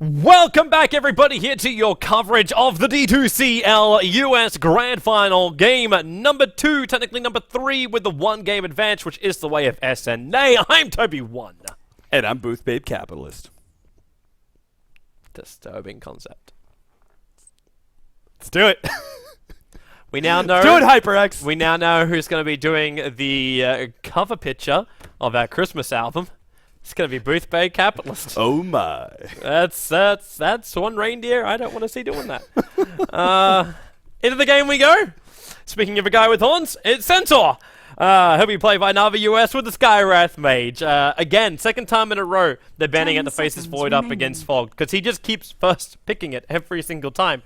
Welcome back, everybody, here to your coverage of the D2CL US Grand Final game number 2, technically number 3, with the 1-game advantage, which is the way of SNA. I'm Toby1. And I'm Booth Babe Capitalist. Disturbing concept. Let's do it. We now know. Let's do it, HyperX. We now know who's going to be doing the cover picture of our Christmas album. It's going to be Booth Bay Capitalist. Oh my. That's one reindeer I don't want to see doing that. Into the game we go. Speaking of a guy with horns, it's Centaur. He'll be played by Navi US with the Skywrath Mage. Again, second time in a row they're banning at the Faces Void up against Fog, because he just keeps first picking it every single time.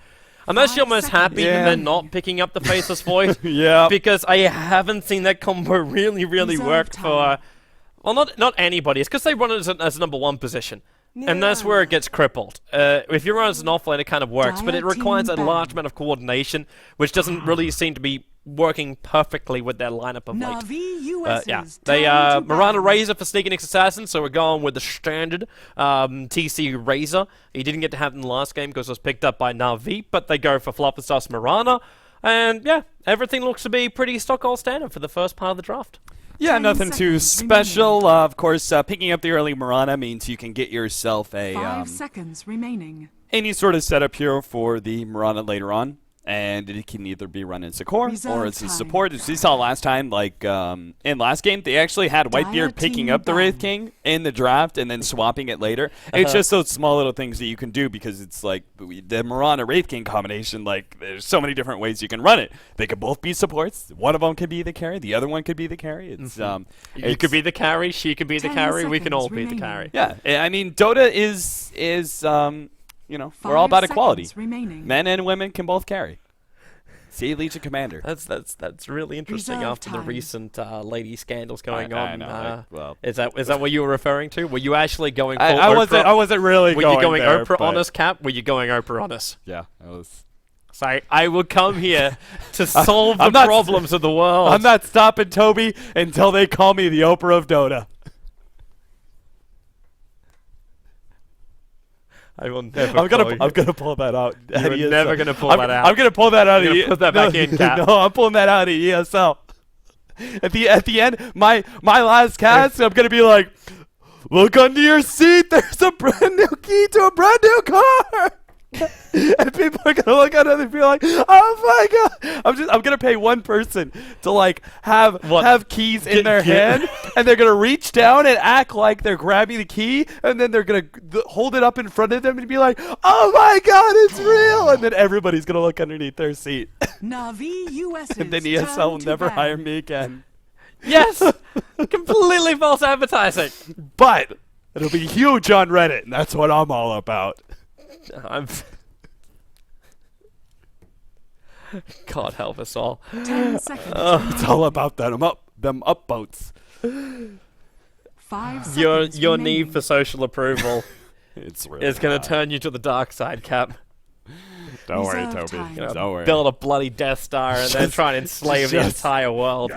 I'm actually almost happy that they're not picking up the Faceless Void. Yeah. Because I haven't seen that combo really work for... Well, not anybody. It's because they run it as a number 1 position. And that's where it gets crippled. If you run as an offlane, it kind of works, but it requires a large amount of coordination, which doesn't really seem to be working perfectly with their lineup of late. Yeah, they Mirana Razor for Sneak and X Assassin, so we're going with the standard TC Razor. He didn't get to have it in the last game because it was picked up by Navi, but they go for Flopperstuff's Mirana, and yeah, everything looks to be pretty stock all standard for the first part of the draft. Yeah, nothing too special. Of course, picking up the early Mirana means you can get yourself a 5 seconds remaining. Any sort of setup here for the Mirana later on. And it can either be run as a core or as a support. As we saw last time, like in last game, they actually had Whitebeard picking up the Wraith King in the draft and then swapping it later. It's just those small little things that you can do, because it's like the Mirana Wraith King combination, like there's so many different ways you can run it. They could both be supports. One of them could be the carry. The other one could be the carry. It's you could be the carry. She could be the carry. We can all be the carry. Yeah, I mean, Dota is you know, we're all about equality. Men and women can both carry. See, Legion Commander. That's really interesting after the recent lady scandals going on. Well, is that what you were referring to? Were you actually going? I wasn't really. Were you going there, Oprah on us, Cap? Were you going Oprah on us? Yeah, I was. So I will come here to solve the problems of the world. I'm not stopping Toby until they call me the Oprah of Dota. I will never. I'm gonna pull that out. You're never gonna pull that out. I'm gonna pull that out. Put that back in, Cap. No, I'm pulling that out of ESL. At the end, my last cast, I'm gonna be like, look under your seat. There's a brand new key to a brand new car. And people are gonna look at it and be like, "Oh my god!" I'm gonna pay one person to like have keys in their hand, and they're gonna reach down and act like they're grabbing the key, and then they're gonna hold it up in front of them and be like, "Oh my god, it's real!" And then everybody's gonna look underneath their seat. Navi US. And then ESL will never hire me again. Yes, completely false advertising. But it'll be huge on Reddit, and that's what I'm all about. God help us all. 10 seconds. It's all about them up boats. 5 seconds. Your need for social approval it's really is going to turn you to the dark side, Cap. Don't worry, Toby. Don't worry. Build a bloody Death Star and then try and enslave the entire world.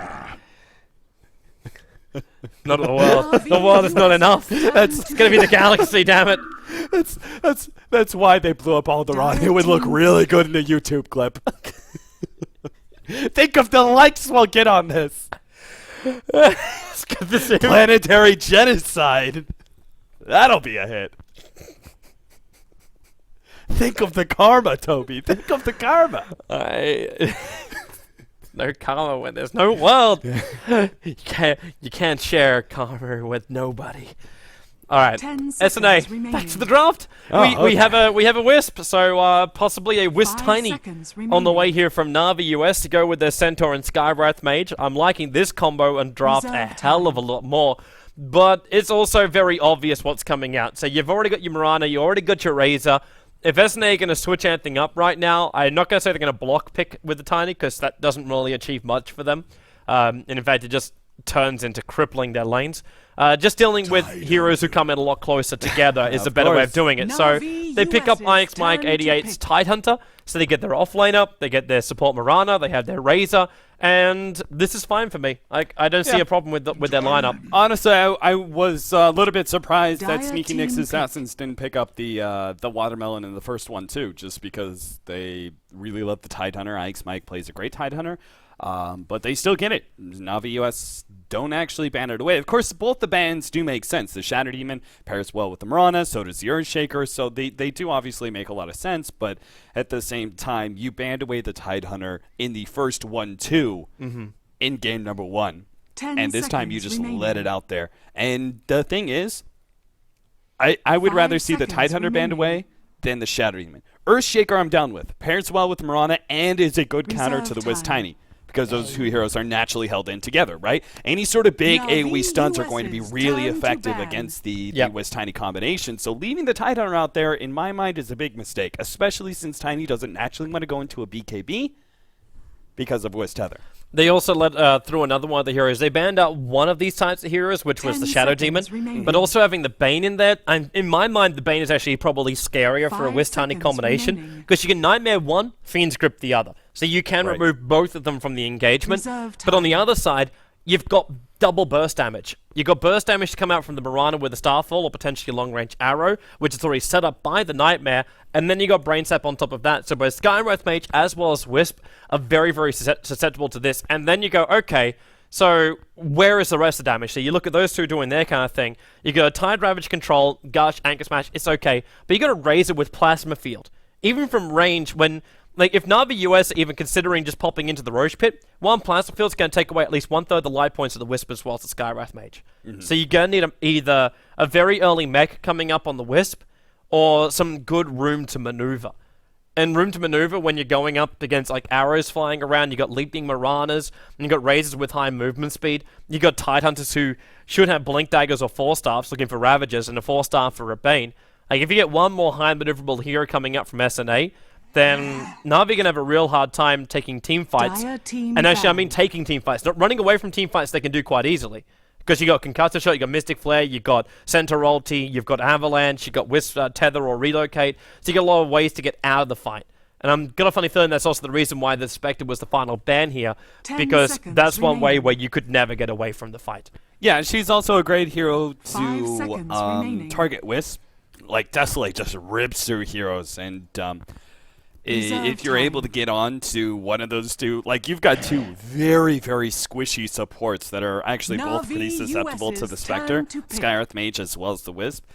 Not the world. The world is not enough. It's going to be the galaxy, damn it. That's why they blew up Alderaan. It would look really good in the YouTube clip. Think of the likes we'll get on this. Planetary genocide. That'll be a hit. Think of the karma, Toby. Think of the karma. No karma when there's no world. You can't share karma with nobody. All right, SNA, back to the draft. We have a Wisp, so possibly a Wisp Tiny on the way here from Navi US to go with their Centaur and Skywrath Mage. I'm liking this combo and draft a hell of a lot more, but it's also very obvious what's coming out. So you've already got your Mirana, you already got your Razor. If SNA are going to switch anything up right now, I'm not going to say they're going to block pick with the Tiny, because that doesn't really achieve much for them. And in fact, it just turns into crippling their lanes. Just dealing with heroes who come in a lot closer together is a better way of doing it. So Na'Vi they pick up US's IX Mike turn to 88's pick. Tidehunter, so they get their offlaner, they get their support Mirana, they have their Razor, and this is fine for me. I don't see Yeah. a problem with their lineup. Honestly, I was a little bit surprised that Dire Sneaky team Nick's pick. Assassins didn't pick up the watermelon in the first one too, just because they really love the Tidehunter. IX Mike plays a great Tidehunter. But they still get it. Na'Vi US don't actually ban it away. Of course, both the bans do make sense. The Shatter Demon pairs well with the Mirana, so does the Earthshaker, so they do obviously make a lot of sense, but at the same time, you banned away the Tidehunter in the first 1-2 in game number 1. 10 And this time you seconds just remaining. let it out there. And the thing is, I would 5 rather see the seconds Tidehunter banned remaining. away than the Shatter Demon. Earthshaker I'm down with. Pairs well with the Mirana and is a good counter to the Reserve Wiz time. Tiny. Because those two heroes are naturally held in together, right? Any sort of big Na'Vi AoE stunts are going to be US's really turn to effective ban. against the Yep. Wiz Tiny combination. So leaving the Tidehunter out there, in my mind, is a big mistake. Especially since Tiny doesn't naturally want to go into a BKB because of Wiz Tether. They also let through another one of the heroes. They banned out one of these types of heroes, which was 10 the Shadow seconds Demon. remaining. But also having the Bane in there, and in my mind, the Bane is actually probably scarier for a 5 Wiz Tiny seconds combination. remaining. Because you can Nightmare one, Fiend's Grip the other. So you can Right. remove both of them from the engagement. Reserve But on the time. other side, you've got double burst damage. You've got burst damage to come out from the Mirana with a Starfall or potentially a long-range arrow, which is already set up by the Nightmare, and then you got Brain Sap on top of that. So both Skywrath Mage as well as Wisp are very, very susceptible to this. And then you go, okay, so where is the rest of the damage? So you look at those two doing their kind of thing. You got a Tide Ravage control, Gush, Anchor Smash, it's okay. But you got a Razor with Plasma Field. Even from range, when... Like, if Na'Vi US are even considering just popping into the Roche Pit, one Plasma Field's going to take away at least 1/3 the life points of the Wisp as well as the Skywrath Mage. So you're going to need either a very early mech coming up on the Wisp, or some good room to maneuver. And room to maneuver when you're going up against, like, arrows flying around, you got leaping Miranas, and you got Razors with high movement speed, you got Tidehunters who should have Blink Daggers or 4-staffs looking for Ravagers, and a 4-staff for a Bane. Like, if you get one more high maneuverable hero coming up from SNA, then Na'Vi gonna have a real hard time taking team fights. Dire team And actually, I mean ban. taking team fights. Not running away from team fights they can do quite easily. Because you got Concussor Shot, you got Mystic Flare, you got Centaur Ulti, you've got Avalanche, you got Wisp Tether or Relocate. So you got a lot of ways to get out of the fight. And I'm got a funny feeling that's also the reason why the Spectre was the final ban here. 10 Because seconds that's one way remaining. where you could never get away from the fight. Yeah, she's also a great hero 5 to seconds remaining. target Wisp. Like, Desolate just rips through heroes, and Reserve if you're time. able to get on to one of those two, like, you've got two very, very squishy supports that are actually both pretty Na'Vi susceptible to the US's Spectre, turn to pick. Skyarth Mage as well as the Wisp.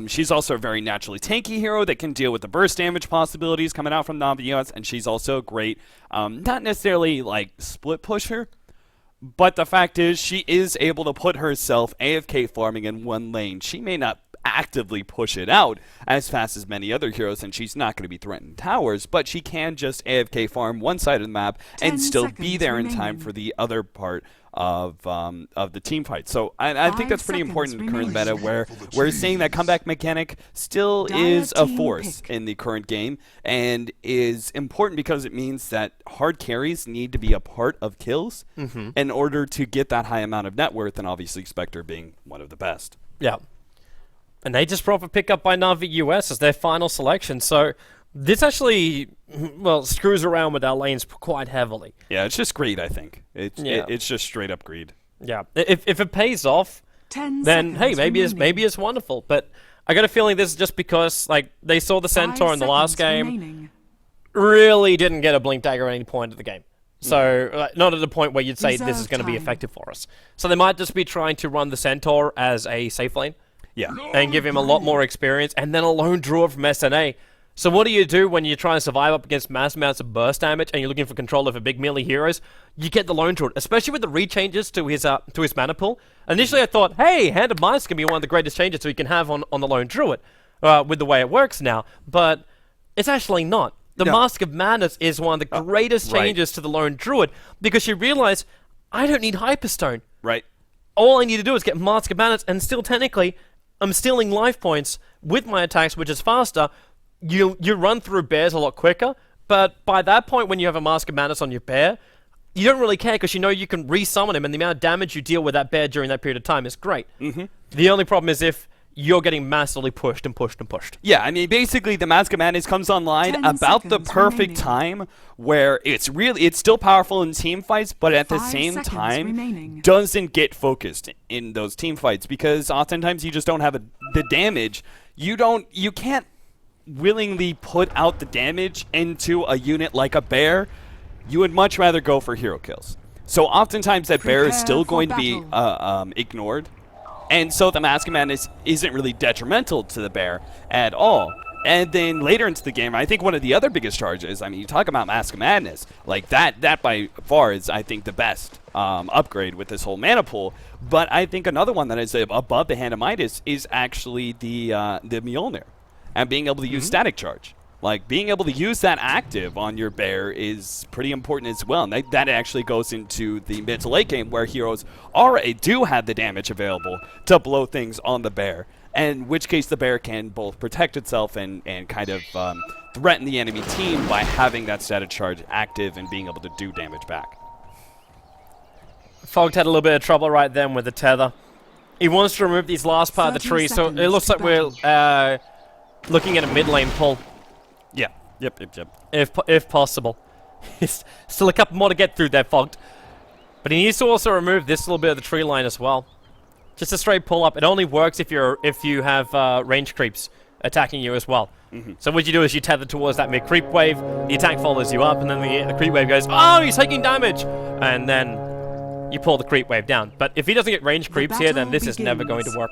She's also a very naturally tanky hero that can deal with the burst damage possibilities coming out from Na'Vi US, and she's also a great, not necessarily, like, split pusher, but the fact is, she is able to put herself AFK farming in one lane. She may not actively push it out as fast as many other heroes, and she's not going to be threatening towers, but she can just AFK farm one side of the map 10 and still be seconds there in time remaining. for the other part of the team fight. So I think 5 that's pretty seconds important in the current remaining. meta, where we're seeing that comeback mechanic still Dire is a team force pick. in the current game, and is important because it means that hard carries need to be a part of kills in order to get that high amount of net worth, and obviously Spectre being one of the best. Yeah. And they just brought a pick up by Na'Vi US as their final selection. So this actually, well, screws around with our lanes quite heavily. Yeah, it's just greed, I think. Yeah. It's just straight up greed. Yeah. If it pays off, 10 then hey, seconds remaining. maybe it's wonderful. But I got a feeling this is just because like they saw the 5 Centaur in the last seconds game, remaining. really didn't get a blink dagger at any point of the game. So not at the point where you'd say this is Reserve going to be time. effective for us. So they might just be trying to run the Centaur as a safe lane. Yeah. And give him a lot more experience, and then a lone druid from SNA. So what do you do when you're trying to survive up against mass amounts of burst damage and you're looking for control over big melee heroes? You get the lone druid, especially with the rechanges to his mana pool. Initially I thought, hey, Hand of Mice can be one of the greatest changes we can have on the lone druid, with the way it works now, but it's actually not. The No. Mask of Madness is one of the greatest right. changes to the lone druid, because you realize, I don't need Hyperstone. Right. All I need to do is get Mask of Madness, and still technically, I'm stealing life points with my attacks, which is faster. You run through bears a lot quicker, but by that point, when you have a Mask of Madness on your bear, you don't really care because you know you can resummon him, and the amount of damage you deal with that bear during that period of time is great. The only problem is if you're getting massively pushed and pushed and pushed. Yeah, I mean, basically, the Mask of Madness comes online 10 about the seconds perfect remaining. time where it's still powerful in team fights, but at the 5 same seconds time, remaining. doesn't get focused in those team fights because oftentimes you just don't have the damage. You can't willingly put out the damage into a unit like a bear. You would much rather go for hero kills. So oftentimes that bear is Prepare still for going to be ignored. And so the Mask of Madness isn't really detrimental to the bear at all. And then later into the game, I think one of the other biggest charges, I mean, you talk about Mask of Madness, like that by far is, I think, the best upgrade with this whole mana pool. But I think another one that is above the Hand of Midas is actually the Mjolnir and being able to use Static Charge. Like, being able to use that active on your bear is pretty important as well. And that actually goes into the mid to late game where heroes already do have the damage available to blow things on the bear. In which case the bear can both protect itself and kind of threaten the enemy team by having that static charge active and being able to do damage back. Fogged had a little bit of trouble right then with the tether. He wants to remove these last part of the 30 tree, so it seconds looks to like we're looking at a mid lane pull. Yeah. Yep. If possible. Still a couple more to get through there, Fogged. But he needs to also remove this little bit of the tree line as well. Just a straight pull up. It only works if you have range creeps attacking you as well. So what you do is you tether towards that mid creep wave, the attack follows you up, and then the creep wave goes, oh, he's taking damage! And then you pull the creep wave down. But if he doesn't get range creeps here, then this is never going to work.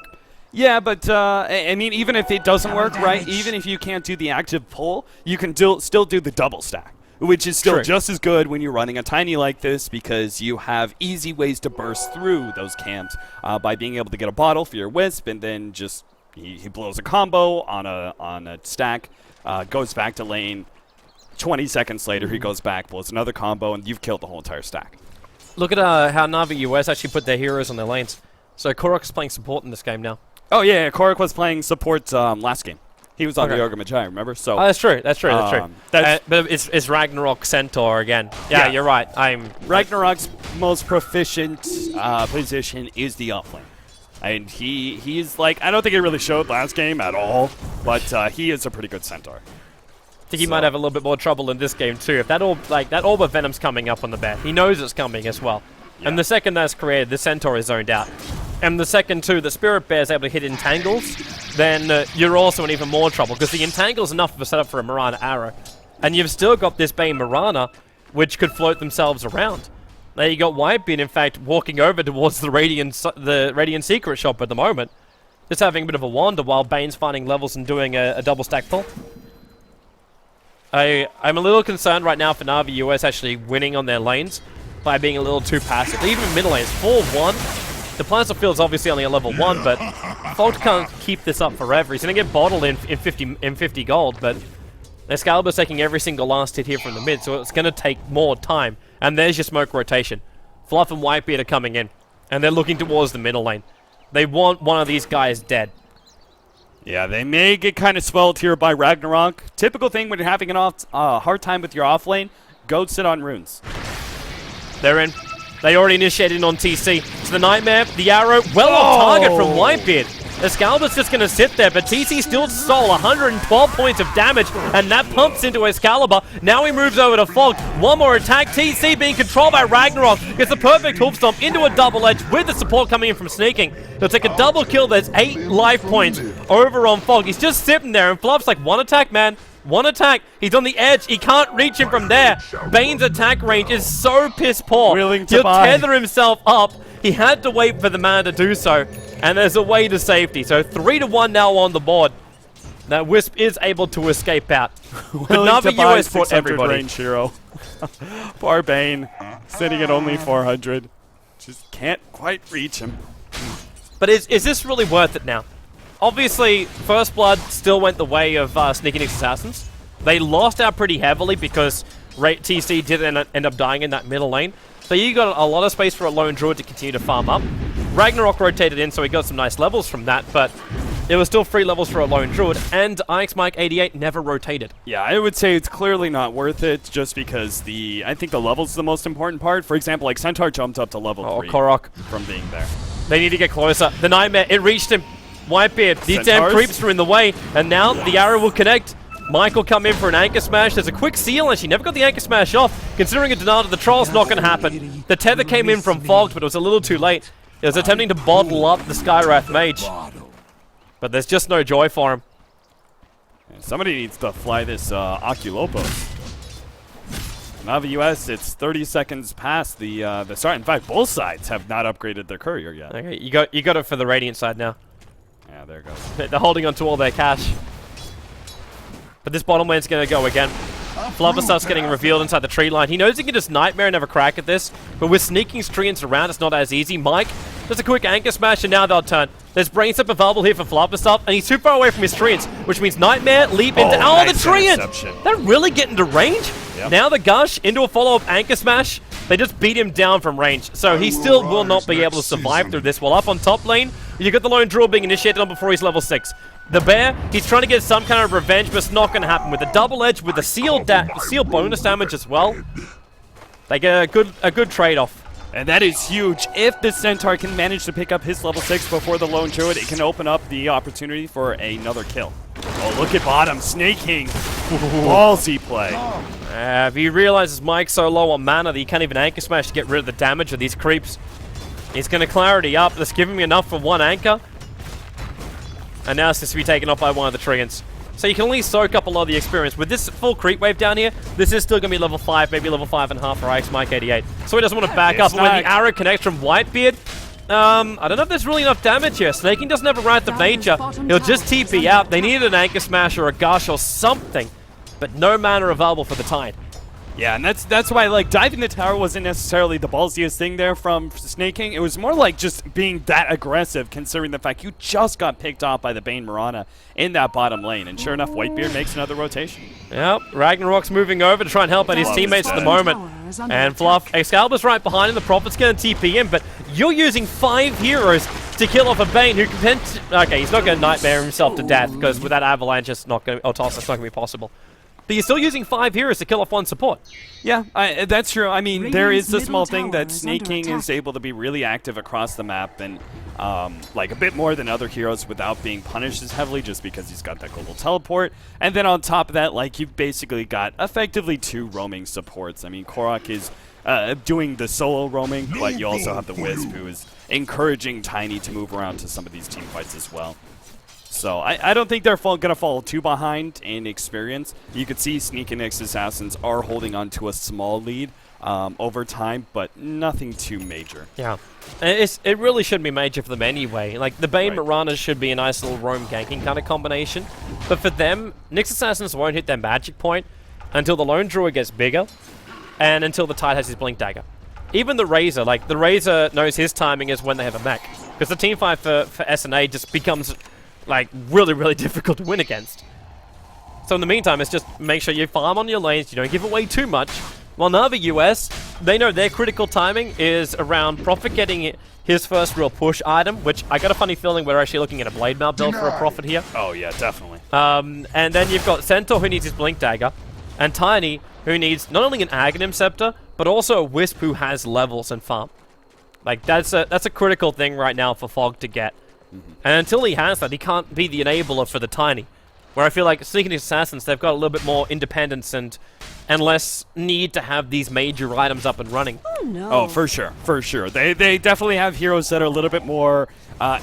Yeah, but I mean, even if it doesn't work, right, even if you can't do the active pull, you can still do the double stack, which is still just as good when you're running a tiny like this because you have easy ways to burst through those camps by being able to get a bottle for your Wisp, and then just he blows a combo on a stack, goes back to lane. 20 seconds later, he goes back, blows another combo, and you've killed the whole entire stack. Look at how Na'Vi US actually put their heroes on their lanes. So Korok's playing support in this game now. Oh, yeah, Korok was playing support last game. He was on the Yoga Magi, remember? So that's true. That's true. That's but it's Ragnarok Centaur again. Yeah, you're right. Ragnarok's most proficient position is the offlane. And he's like, I don't think it really showed last game at all, but he is a pretty good Centaur. I think he might have a little bit more trouble in this game too. If that orb of Venom's coming up on the bear, he knows it's coming as well. Yeah. And the second that's created, the Centaur is zoned out. And the second too, the Spirit Bear is able to hit Entangles, then you're also in even more trouble because the Entangle's enough of a setup for a Mirana arrow. And you've still got this Bane Mirana, which could float themselves around. Now you got Whitebeard, in fact, walking over towards the Radiant Secret Shop at the moment. Just having a bit of a wander while Bane's finding levels and doing a double stack pull. I'm a little concerned right now for Na'Vi US actually winning on their lanes by being a little too passive. Even middle lanes, 4-1. The Plaza Field's obviously only a level 1, but Fold can't keep this up forever. He's going to get bottled in 50 gold, but Excalibur's taking every single last hit here from the mid, so it's going to take more time. And there's your smoke rotation. Fluff and Whitebeard are coming in, and they're looking towards the middle lane. They want one of these guys dead. Yeah, they may get kind of swelled here by Ragnarok. Typical thing when you're having a hard time with your off lane, go sit on runes. They're in. They already initiated on TC. It's the Nightmare, the arrow, well off target from Whitebeard. Excalibur's just going to sit there, but TC still stole 112 points of damage, and that pumps into Excalibur. Now he moves over to Fog. One more attack. TC being controlled by Ragnarok. Gets a perfect hoof stomp into a double edge with the support coming in from Sneaking. He'll take a double kill. There's 8 life points over on Fog. He's just sitting there, and Fluff's like, one attack, man. One attack. He's on the edge. He can't reach him from there. Bane's attack range is so piss poor. He'll tether himself up. He had to wait for the man to do so. And there's a way to safety. So 3-1 now on the board. Now Wisp is able to escape out. But Na'Vi US brought everybody. Range hero. Poor Bane. Sitting at only 400. Just can't quite reach him. But is this really worth it now? Obviously, First Blood still went the way of Sneaky Nick's Assassins. They lost out pretty heavily because TC did end up dying in that middle lane. So you got a lot of space for a lone druid to continue to farm up. Ragnarok rotated in, so he got some nice levels from that, but it was still 3 levels for a lone druid, and IX Mike 88 never rotated. Yeah, I would say it's clearly not worth it just because I think the level's the most important part. For example, like Centaur jumped up to level 3 Korok. from being there. They need to get closer. The Nightmare, it reached him. Whitebeard, these damn Centaurs? creeps are in the way, and now the arrow will connect. Mike will come in for an anchor smash. There's a quick seal, and she never got the anchor smash off. Considering a denial to the troll's not going to happen. The tether came in from Fogged, but it was a little too late. It was attempting to bottle up the Skywrath Mage. But there's just no joy for him. Somebody needs to fly this Oculopos. Navi US, it's 30 seconds past the start. In fact, both sides have not upgraded their courier yet. Okay, you got it for the Radiant side now. Yeah, there it goes. They're holding on to all their cash. But this bottom lane's going to go again. Flubber starts getting revealed inside the tree line. He knows he can just Nightmare and have a crack at this, but with sneaking treants around, it's not as easy. Mike does a quick anchor smash, and now they'll turn. There's Brain Step available here for Flubber stuff, and he's too far away from his treants, which means Nightmare, leap into... Oh, nice the treant! interception. They're really getting to range? Yep. Now the Gush into a follow-up anchor smash. They just beat him down from range, so he still will not be able to survive through this. While up on top lane, you got the Lone Druid being initiated on before he's level 6. The Bear, he's trying to get some kind of revenge, but it's not going to happen. With the double edge, with the seal bonus damage as well, they get a good trade-off. And that is huge. If the Centaur can manage to pick up his level 6 before the Lone Druid, it can open up the opportunity for another kill. Oh, look at bottom. Snake King. Ballsy play. If he realizes Mike's so low on mana that he can't even anchor smash to get rid of the damage of these creeps, he's going to clarity up. That's giving me enough for one anchor. And now it's just to be taken off by one of the treants. So you can at least soak up a lot of the experience. With this full creep wave down here, this is still going to be level 5, maybe level 5.5 for IX Mike 88. So he doesn't want to back up. But when the arrow connects from Whitebeard, I don't know if there's really enough damage here. Snaking doesn't have a Wrath of Nature. He'll just TP out. They needed an Anchor Smash or a Gush or something. But no mana available for the Tide. Yeah, and that's why, like, diving the tower wasn't necessarily the ballsiest thing there from Snake King. It was more like just being that aggressive, considering the fact you just got picked off by the Bane Mirana in that bottom lane. And sure enough, Whitebeard makes another rotation. Yep, Ragnarok's moving over to try and help out his teammates at the moment. And Fluff, Excalibur's right behind him. The Prophet's going to TP in, but you're using 5 heroes to kill off a Bane who can... Okay, he's not going to Nightmare himself to death, because with that Avalanche, it's not going to... Or Toss, it's not going to be possible. But you're still using 5 heroes to kill off 1 support. Yeah, that's true. I mean, there is the small thing that Snake King is able to be really active across the map and like a bit more than other heroes without being punished as heavily just because he's got that global teleport. And then on top of that, like, you've basically got effectively 2 roaming supports. I mean, Korok is doing the solo roaming, but you also have the Wisp who is encouraging Tiny to move around to some of these team fights as well. So I don't think they're going to fall too behind in experience. You could see Sneak and Nyx Assassins are holding on to a small lead over time, but nothing too major. Yeah. It really shouldn't be major for them anyway. Like, the Bane Mirana should be a nice little roam ganking kind of combination. But for them, Nyx Assassins won't hit their magic point until the Lone Druid gets bigger and until the Tide has his Blink Dagger. Even the Razor, like, the Razor knows his timing is when they have a mech. Because the team fight for SNA just becomes... like, really, really difficult to win against. So in the meantime, it's just make sure you farm on your lanes, you don't give away too much. While Navi US, they know their critical timing is around Prophet getting his first real push item, which I got a funny feeling we're actually looking at a Blade Mail build for a Prophet here. Oh yeah, definitely. And then you've got Centaur who needs his Blink Dagger, and Tiny who needs not only an Aghanim Scepter, but also a Wisp who has levels and farm. Like, that's a critical thing right now for Fog to get. And until he has that, he can't be the enabler for the Tiny. Where I feel like Sneaking Assassins, they've got a little bit more independence and less need to have these major items up and running. Oh, no. Oh, for sure, for sure. They definitely have heroes that are a little bit more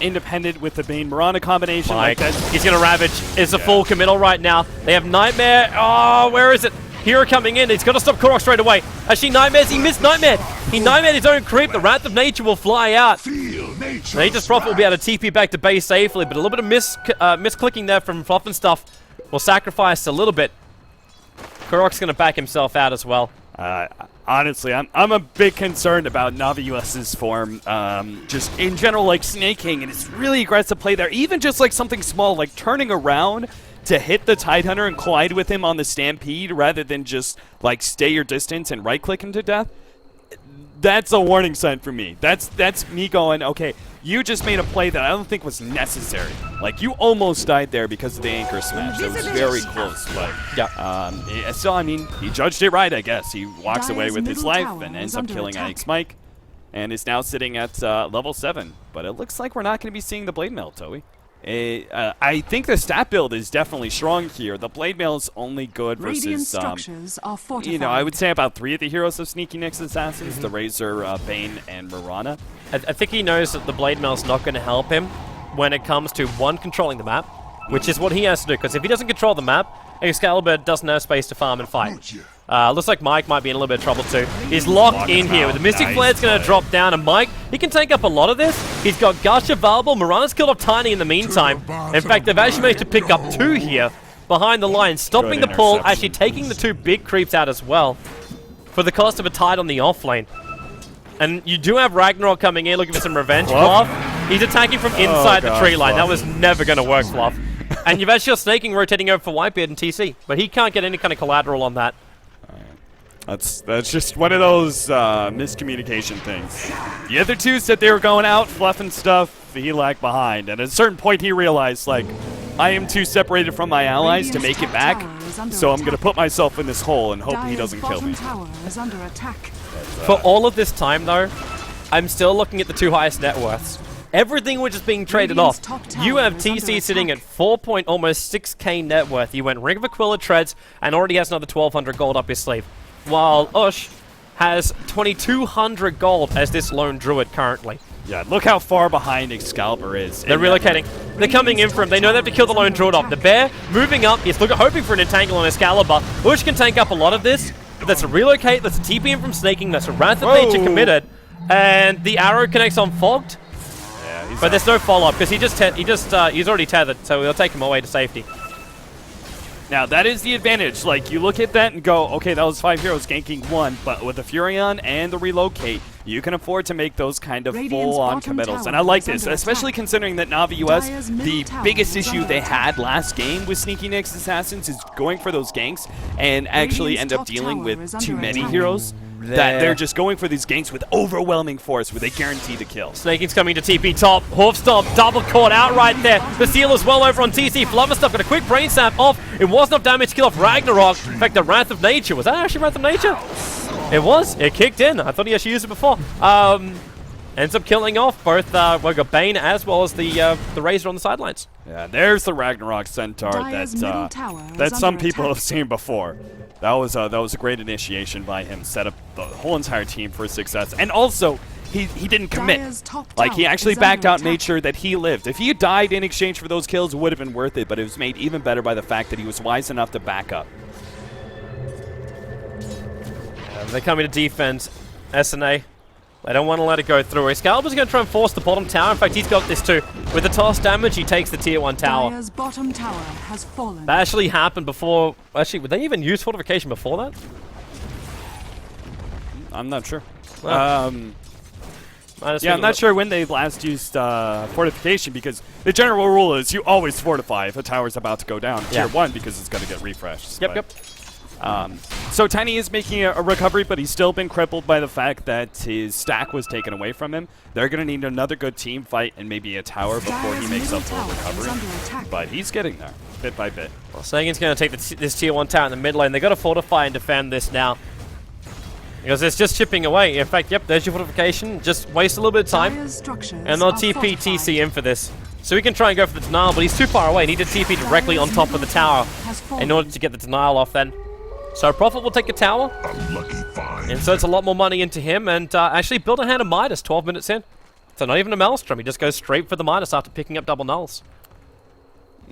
independent with the Bane Mirana combination. Like that. He's going to Ravage. It's a full committal right now. They have Nightmare. Oh, where is it? Hero coming in. He's got to stop Korok straight away. Actually, Nightmares. He missed Nightmare. He Nightmared his own creep. The Wrath of Nature will fly out. Nature's Prophet will be able to TP back to base safely, but a little bit of misclicking there from Fluff and stuff will sacrifice a little bit. Korok's going to back himself out as well. Honestly, I'm a bit concerned about Navi US's form. Just in general, like Snake King, and it's really aggressive play there. Even just like something small, like turning around to hit the Tidehunter and collide with him on the Stampede rather than just like stay your distance and right-click him to death. That's a warning sign for me. That's me going, okay, you just made a play that I don't think was necessary. Like, you almost died there because of the anchor smash. It was very close, but still, I mean, he judged it right, I guess. He walks away with his life and ends up killing Ike's Mike, and is now sitting at level 7. But it looks like we're not going to be seeing the Blade Mail, Toei. I think the stat build is definitely strong here. The Blade Mail is only good versus, you know, I would say about 3 of the heroes of Sneaky Nick's Assassins, the Razor, Bane, and Mirana. I think he knows that the Blade Mail's not going to help him when it comes to, one, controlling the map, which is what he has to do, because if he doesn't control the map, Excalibur doesn't have space to farm and fight. Looks like Mike might be in a little bit of trouble too. He's locked in here. The Mystic Flare's going to drop down, and Mike, he can take up a lot of this. He's got Gush available. Mirana's killed off Tiny in the meantime. In fact, they've actually managed to pick up 2 here behind the line, stopping the pull, actually taking the 2 big creeps out as well for the cost of a tide on the off lane. And you do have Ragnarok coming in looking for some revenge. Fluff. He's attacking from inside the tree line. That was never going to work, Fluff. And you've actually got Snaking rotating over for Whitebeard and TC, but he can't get any kind of collateral on that. That's just one of those miscommunication things. The other 2 said they were going out, fluffing stuff. He lagged behind, and at a certain point he realized, like, I am too separated from my allies to make it back, so I'm going to put myself in this hole and hope he doesn't kill me. For all of this time, though, I'm still looking at the 2 highest net worths. Everything which is being traded off. You have TC sitting at 4.6k net worth. You went Ring of Aquila Treads and already has another 1,200 gold up his sleeve. While Ush has 2,200 gold as this lone druid currently. Yeah, look how far behind Excalibur is. They're relocating. They're coming in for him. They know they have to kill the lone druid off. The bear moving up. He's hoping for an entangle on Excalibur. Ush can tank up a lot of this. But that's a relocate. That's a TP in from Snaking. That's a Wrath of Nature committed. And the arrow connects on Fogged. But there's no follow-up because he's already tethered, so we'll take him away to safety. Now, that is the advantage. Like, you look at that and go, okay, that was 5 heroes ganking 1, but with the Furion and the relocate, you can afford to make those kind of full-on committals. And I like this, especially considering that Navi US, the biggest issue they had last game with Sneaky Nick's Assassins is going for those ganks and actually end up dealing with too many heroes. That they're just going for these ganks with overwhelming force where they guarantee the kill. Snaking's coming to TP top. Hoof stomp, double caught out right there. The seal is well over on TC. Flubberstuff got a quick brain sap off. It was enough damage to kill off Ragnarok. In fact, the Wrath of Nature. Was that actually Wrath of Nature? It was. It kicked in. I thought he actually used it before. Ends up killing off both we got Bane as well as the Razor on the sidelines. Yeah, there's the Ragnarok Centaur that some people have seen before. That was a great initiation by him. Set up the whole entire team for success, and also he didn't commit. Like, he actually backed out and made sure that he lived. If he died in exchange for those kills, it would have been worth it. But it was made even better by the fact that he was wise enough to back up. They're coming to defense. SNA. They don't want to let it go through. Excalibur's going to try and force the bottom tower. In fact, he's got this too. With the toss damage, he takes the tier 1 tower. Dire's bottom tower has fallen. That actually happened before. Actually, would they even use fortification before that? I'm not sure. Well, yeah, I'm not sure when they last used fortification, because the general rule is you always fortify if a tower's about to go down. Tier 1, because it's going to get refreshed. Yep. So Tiny is making a recovery, but he's still been crippled by the fact that his stack was taken away from him. They're going to need another good team fight and maybe a tower before he makes up for recovery. But he's getting there, bit by bit. Well, Sagan's going to take this tier 1 tower in the mid lane. They've got to fortify and defend this now. Because it's just chipping away. In fact, yep, there's your fortification. Just waste a little bit of time. And they'll TP TC in for this. So he can try and go for the denial, but he's too far away. He need to TP directly on top of the tower in order to get the denial off then. So Prophet will take a tower, and so it's a lot more money into him, and actually build a hand of Midas 12 minutes in. So not even a Maelstrom, he just goes straight for the Midas after picking up double nulls.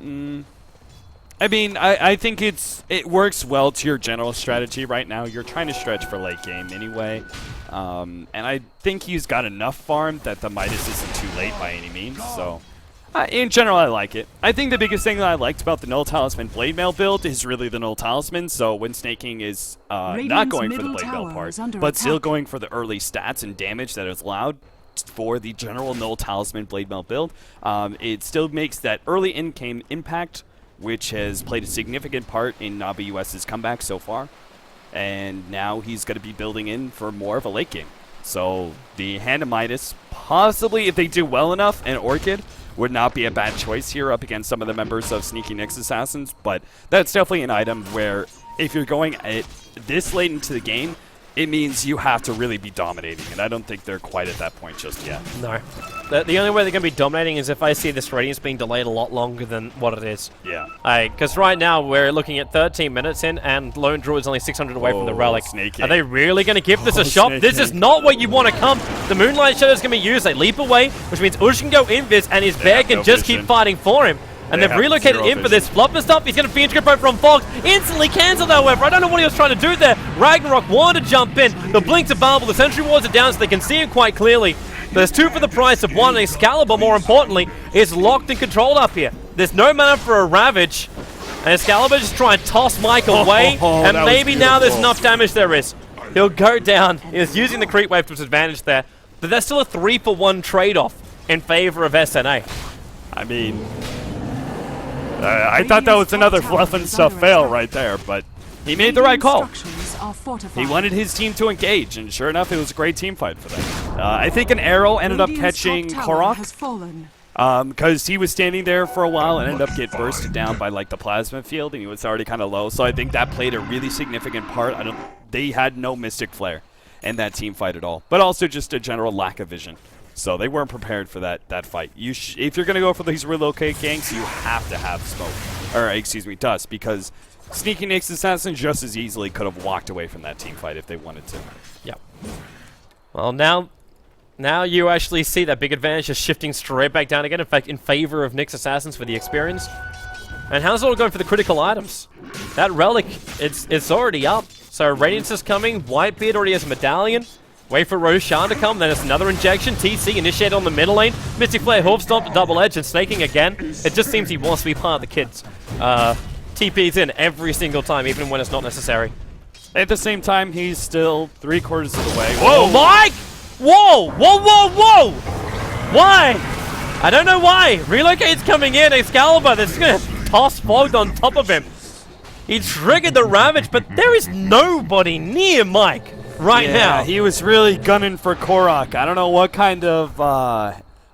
I mean, I think it works well to your general strategy right now. You're trying to stretch for late game anyway, and I think he's got enough farm that the Midas isn't too late by any means, so... in general, I like it. I think the biggest thing that I liked about the Null Talisman Blade Mail build is really the Null Talisman. So when Snaking is not going for the Blade Mail part, but still going for the early stats and damage that is allowed for the general Null Talisman Blade Mail build, it still makes that early in-game impact, which has played a significant part in Navi US's comeback so far. And now he's going to be building in for more of a late game. So the Hand of Midas, possibly if they do well enough, and Orchid would not be a bad choice here up against some of the members of Sneaky Nick's Assassins, but that's definitely an item where if you're going at this late into the game, it means you have to really be dominating, and I don't think they're quite at that point just yet. No. The only way they're going to be dominating is if I see this Radiance being delayed a lot longer than what it is. Yeah. Because right now we're looking at 13 minutes in, and Lone Druid's only 600 away from the Relic. Snake Are they really going to give this a shot? Snake This is not where you want to come. The Moonlight Shadow's going to be used. They leap away, which means Ush can go invis, and his bear can just keep fighting for him. And they've relocated in for this flopper stuff. He's going to Fiend Grippo from Fox. Instantly cancelled, however. I don't know what he was trying to do there. Ragnarok wanted to jump in. The Blink's available. The Sentry Wards are down so they can see him quite clearly. There's 2 for the price of 1. And Excalibur, more importantly, is locked and controlled up here. There's no mana for a Ravage. And Excalibur just trying to toss Mike away. And maybe now there's enough damage there is. He'll go down. He's using the creep wave to his advantage there. But there's still a 3-for-1 trade-off in favor of SNA. I mean, I thought that was another fluff and stuff fail right there, but he made the right call. He wanted his team to engage, and sure enough, it was a great team fight for them. I think an arrow ended up catching Korok, because he was standing there for a while and ended up getting bursted down by like the plasma field, and he was already kind of low. So I think that played a really significant part. They had no Mystic Flare in that team fight at all, but also just a general lack of vision. So they weren't prepared for that fight. If you're going to go for these relocate ganks, you have to have smoke. Or, excuse me, dust, because Sneaky Nick's Assassin just as easily could have walked away from that team fight if they wanted to. Yep. Well, now you actually see that big advantage just shifting straight back down again, in fact, in favor of Nick's Assassins for the experience. And how's it all going for the critical items? That Relic, it's already up. So Radiance is coming, Whitebeard already has a Medallion. Wait for Roshan to come, then it's another injection. TC initiated on the middle lane. Mystic Flare, Hoof Stomp, Double Edge, and snaking again. It just seems he wants to be part of the kids. TP's in every single time, even when it's not necessary. At the same time, he's still 3/4 of the way. Whoa, Mike! Whoa! Whoa, whoa, whoa! Why? I don't know why. Relocate's coming in. Excalibur, that's going to toss Fogged on top of him. He triggered the Ravage, but there is nobody near Mike right now. He was really gunning for Korok. I don't know what kind of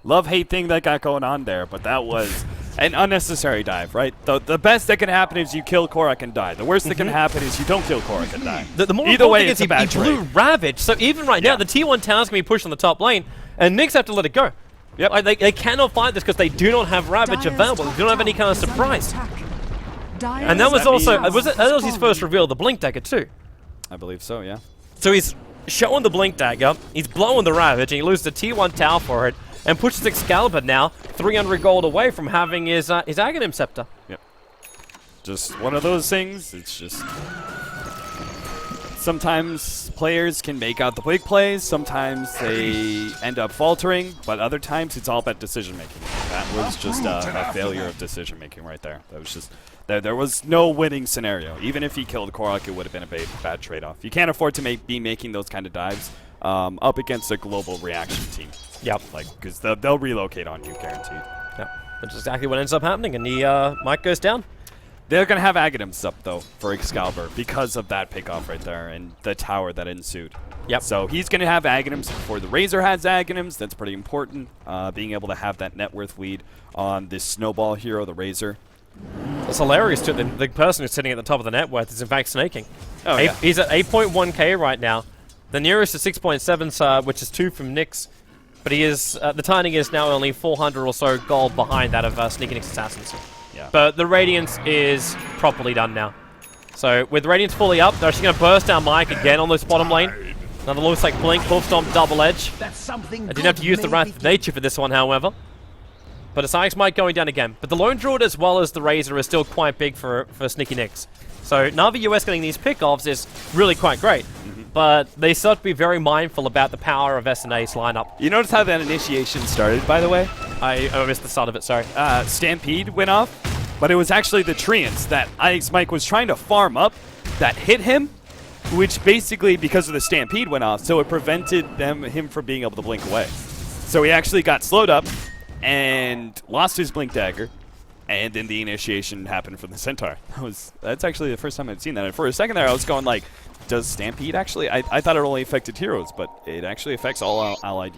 love-hate thing that got going on there, but that was an unnecessary dive, right? The best that can happen is you kill Korok and die. The worst that can happen is you don't kill Korok and die. The more Either way, important it's a bad thing is he blew Ravage, so even right now, the T1 tower's going to be pushed on the top lane, and Knicks have to let it go. Yep. Like, they cannot fight this because they do not have Ravage available. They don't have any kind of surprise. And that was also, that was his first reveal, the Blink Dagger too. I believe so, yeah. So he's showing the Blink Dagger, he's blowing the Ravage, and he loses the T1 tower for it, and pushes Excalibur now 300 gold away from having his Aghanim Scepter. Yep. Just one of those things. It's just sometimes players can make out the big plays, sometimes they end up faltering, but other times it's all about decision making. That was just a failure of decision making right there. That was just there was no winning scenario. Even if he killed Korok, it would have been a bad trade-off. You can't afford to be making those kind of dives up against a global reaction team. Yep. Like, because they'll relocate on you, guaranteed. Yep. That's exactly what ends up happening, and the mic goes down. They're going to have Aghanims up, though, for Excalibur because of that pickoff right there and the tower that ensued. Yep. So he's going to have Aghanims before the Razor has Aghanims. That's pretty important, being able to have that net worth lead on this snowball hero, the Razor. It's hilarious, too. The person who's sitting at the top of the net worth is, in fact, snaking. Oh, yeah. He's at 8.1k right now. The nearest is 6.7, which is 2 from Nyx. But he is, the Tiny is now only 400 or so gold behind that of Sneaky Nyx Assassins. Yeah. But the Radiance is properly done now. So with Radiance fully up, they're actually going to burst down Mike again on this bottom lane. Another looks like Blink, Hoof Stomp, Double Edge. I didn't have to use the Wrath of Nature for this one, however. But it's Alex Mike going down again. But the Lone Druid as well as the Razor is still quite big for Sneaky Nyx. So Na'Vi US getting these pickoffs is really quite great. But they still have to be very mindful about the power of SNA's lineup. You notice how that initiation started, by the way? I missed the start of it, sorry. Stampede went off, but it was actually the Treants that Alex Mike was trying to farm up that hit him, which basically, because of the Stampede, went off, so it prevented him from being able to blink away. So he actually got slowed up and lost his Blink Dagger, and then the initiation happened from the Centaur. That's actually the first time I'd seen that. And for a second there, I was going like, does Stampede actually? I thought it only affected heroes, but it actually affects all allied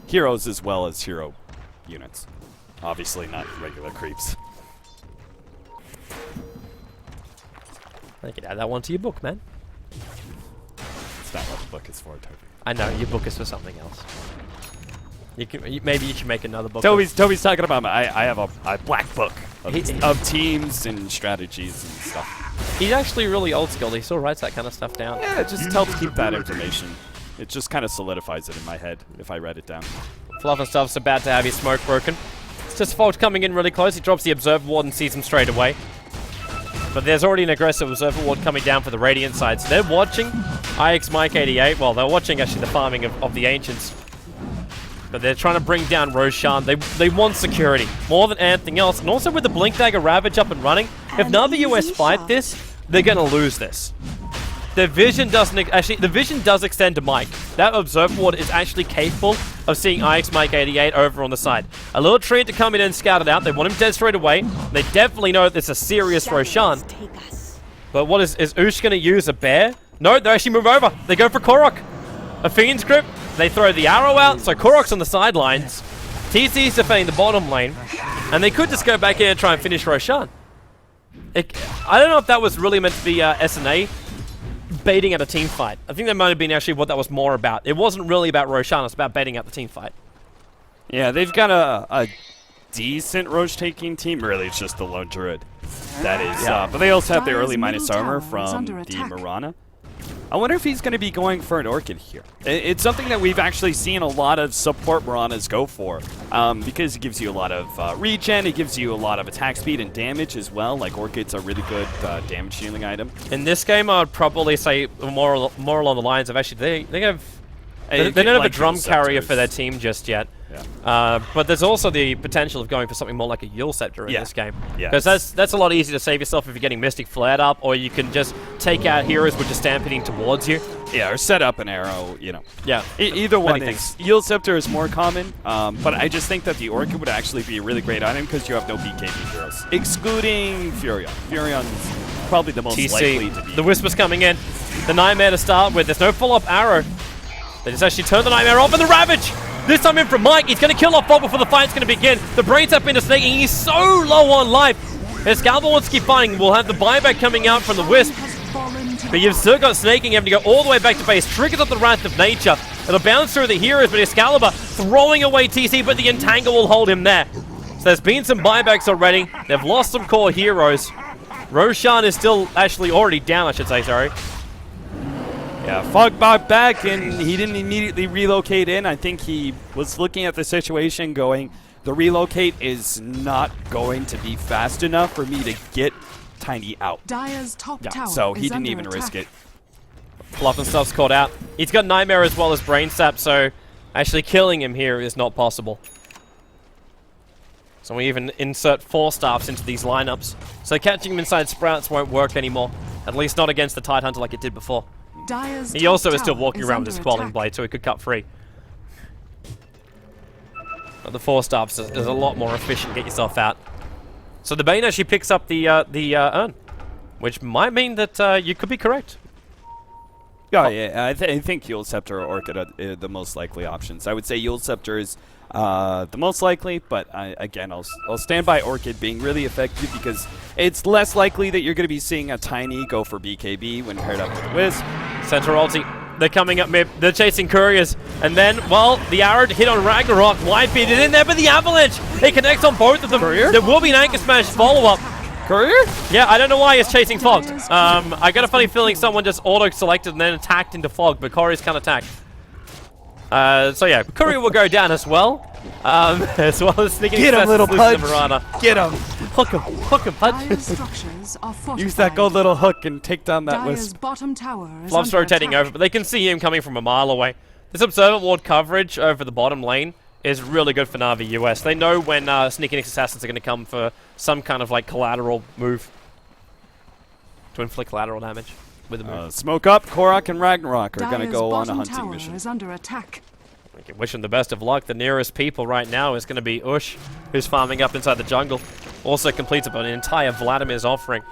heroes as well as hero units. Obviously not regular creeps. I could add that one to your book, man. It's not what the book is for, Toby. I know, your book is for something else. Maybe you should make another book. Toby's talking about I have a black book of teams and strategies and stuff. He's actually really old school. He still writes that kind of stuff down. Yeah, it just helps keep that information. It just kind of solidifies it in my head if I write it down. Fluff and Stuff's about to have his smoke broken. It's just Fold coming in really close. He drops the Observer Ward and sees him straight away. But there's already an aggressive Observer Ward coming down for the Radiant side. So they're watching IX Mike 88. Well, they're watching actually the farming of the Ancients. But they're trying to bring down Roshan. They want security more than anything else. And also with the Blink Dagger Ravage up and running, if none of the US fight this, they're going to lose this. The vision doesn't actually. The vision does extend to Mike. That Observer Ward is actually capable of seeing IX Mike 88 over on the side. A little treat to come in and scout it out. They want him dead straight away. They definitely know that it's a serious Roshan. But what is Oosh going to use? A bear? No, they actually move over. They go for Korok. A Fiend's Grip. They throw the arrow out. So Korok's on the sidelines. TC's defending the bottom lane. And they could just go back in and try and finish Roshan. I don't know if that was really meant to be SNA baiting at a team fight. I think that might have been actually what that was more about. It wasn't really about Roshan, it's about baiting out the team fight. Yeah, they've got a decent Roche taking team. Really, it's just the lone druid. That is, but they also have the early minus armor from the Mirana. I wonder if he's going to be going for an Orchid here. It's something that we've actually seen a lot of support Miranas go for, because it gives you a lot of regen, it gives you a lot of attack speed and damage as well. Like Orchid's a really good damage dealing item. In this game, I would probably say more along the lines of actually they don't have a drum carrier for their team just yet. Yeah. But there's also the potential of going for something more like a Yule Scepter in this game. Because that's a lot easier to save yourself if you're getting Mystic flared up, or you can just take out heroes which are stampeding towards you. Yeah, or set up an arrow, you know. Yeah. Either one is. Yule Scepter is more common, but I just think that the Orchid would actually be a really great item because you have no BKB heroes. Excluding Furion. Furion's probably the most likely to be. The Whisper's coming in. The Nightmare to start with. There's no follow-up arrow. They just actually turn the Nightmare off, and the Ravage! This time in from Mike. He's going to kill off Fog before the fight's going to begin. The Brain Tap into Snake, and he's so low on life. Excalibur wants to keep fighting. We'll have the buyback coming out from the Wisp. But you've still got Snaking having to go all the way back to base. Triggers up the Wrath of Nature. It'll bounce through the heroes, but Excalibur throwing away TC, but the Entangle will hold him there. So there's been some buybacks already. They've lost some core heroes. Roshan is still actually already down, I should say, sorry. Yeah, Fog bought back, and he didn't immediately relocate in. I think he was looking at the situation going, the relocate is not going to be fast enough for me to get Tiny out. Dire's top tower so he is didn't under even attack. risk it. Fluff and Stuff's caught out. He's got Nightmare as well as Brain Sap, so actually killing him here is not possible. So we even insert 4 staffs into these lineups. So catching him inside Sprouts won't work anymore. At least not against the Tidehunter like it did before. Dire's He also top is still tower walking is around with under his Quelling attack. Blade, so he could cut free. But the 4 staffs is a lot more efficient. Get yourself out. So the Bane actually picks up the urn, which might mean that you could be correct. Oh, yeah, I think Yule Scepter or Orchid are the most likely options. I would say Yule Scepter is the most likely, but again, I'll stand by Orchid being really effective because it's less likely that you're going to be seeing a Tiny go for BKB when paired up with Wisp. Center ulti. They're coming up mid. They're chasing couriers. And then, well, the arrow hit on Ragnarok. Whitebeard is in there, but the Avalanche! It connects on both of them. Courier? There will be an Anchor Smash follow-up. Courier? Yeah, I don't know why he's chasing Fog. I got a funny feeling someone just auto-selected and then attacked into Fog, but Courier's can't attack. So yeah, Courier will go down as well. As well as sneaking Get him, little punch. Get him. Hook him, punch. Dire's structures are fortified. Use that gold little hook and take down that Dire's Wisp. bottom tower is Fluff's under rotating attack. over, but they can see him coming from a mile away. This Observer Ward coverage over the bottom lane is really good for Na'Vi US. They know when Sneaking Assassins are going to come for some kind of like collateral move to inflict collateral damage with a move. Smoke up, Korok and Ragnarok are going to Dire's go on a bottom hunting tower mission. is under attack. We can wish him the best of luck. The nearest people right now is going to be Ush, who's farming up inside the jungle. Also completes about an entire Vladimir's offering.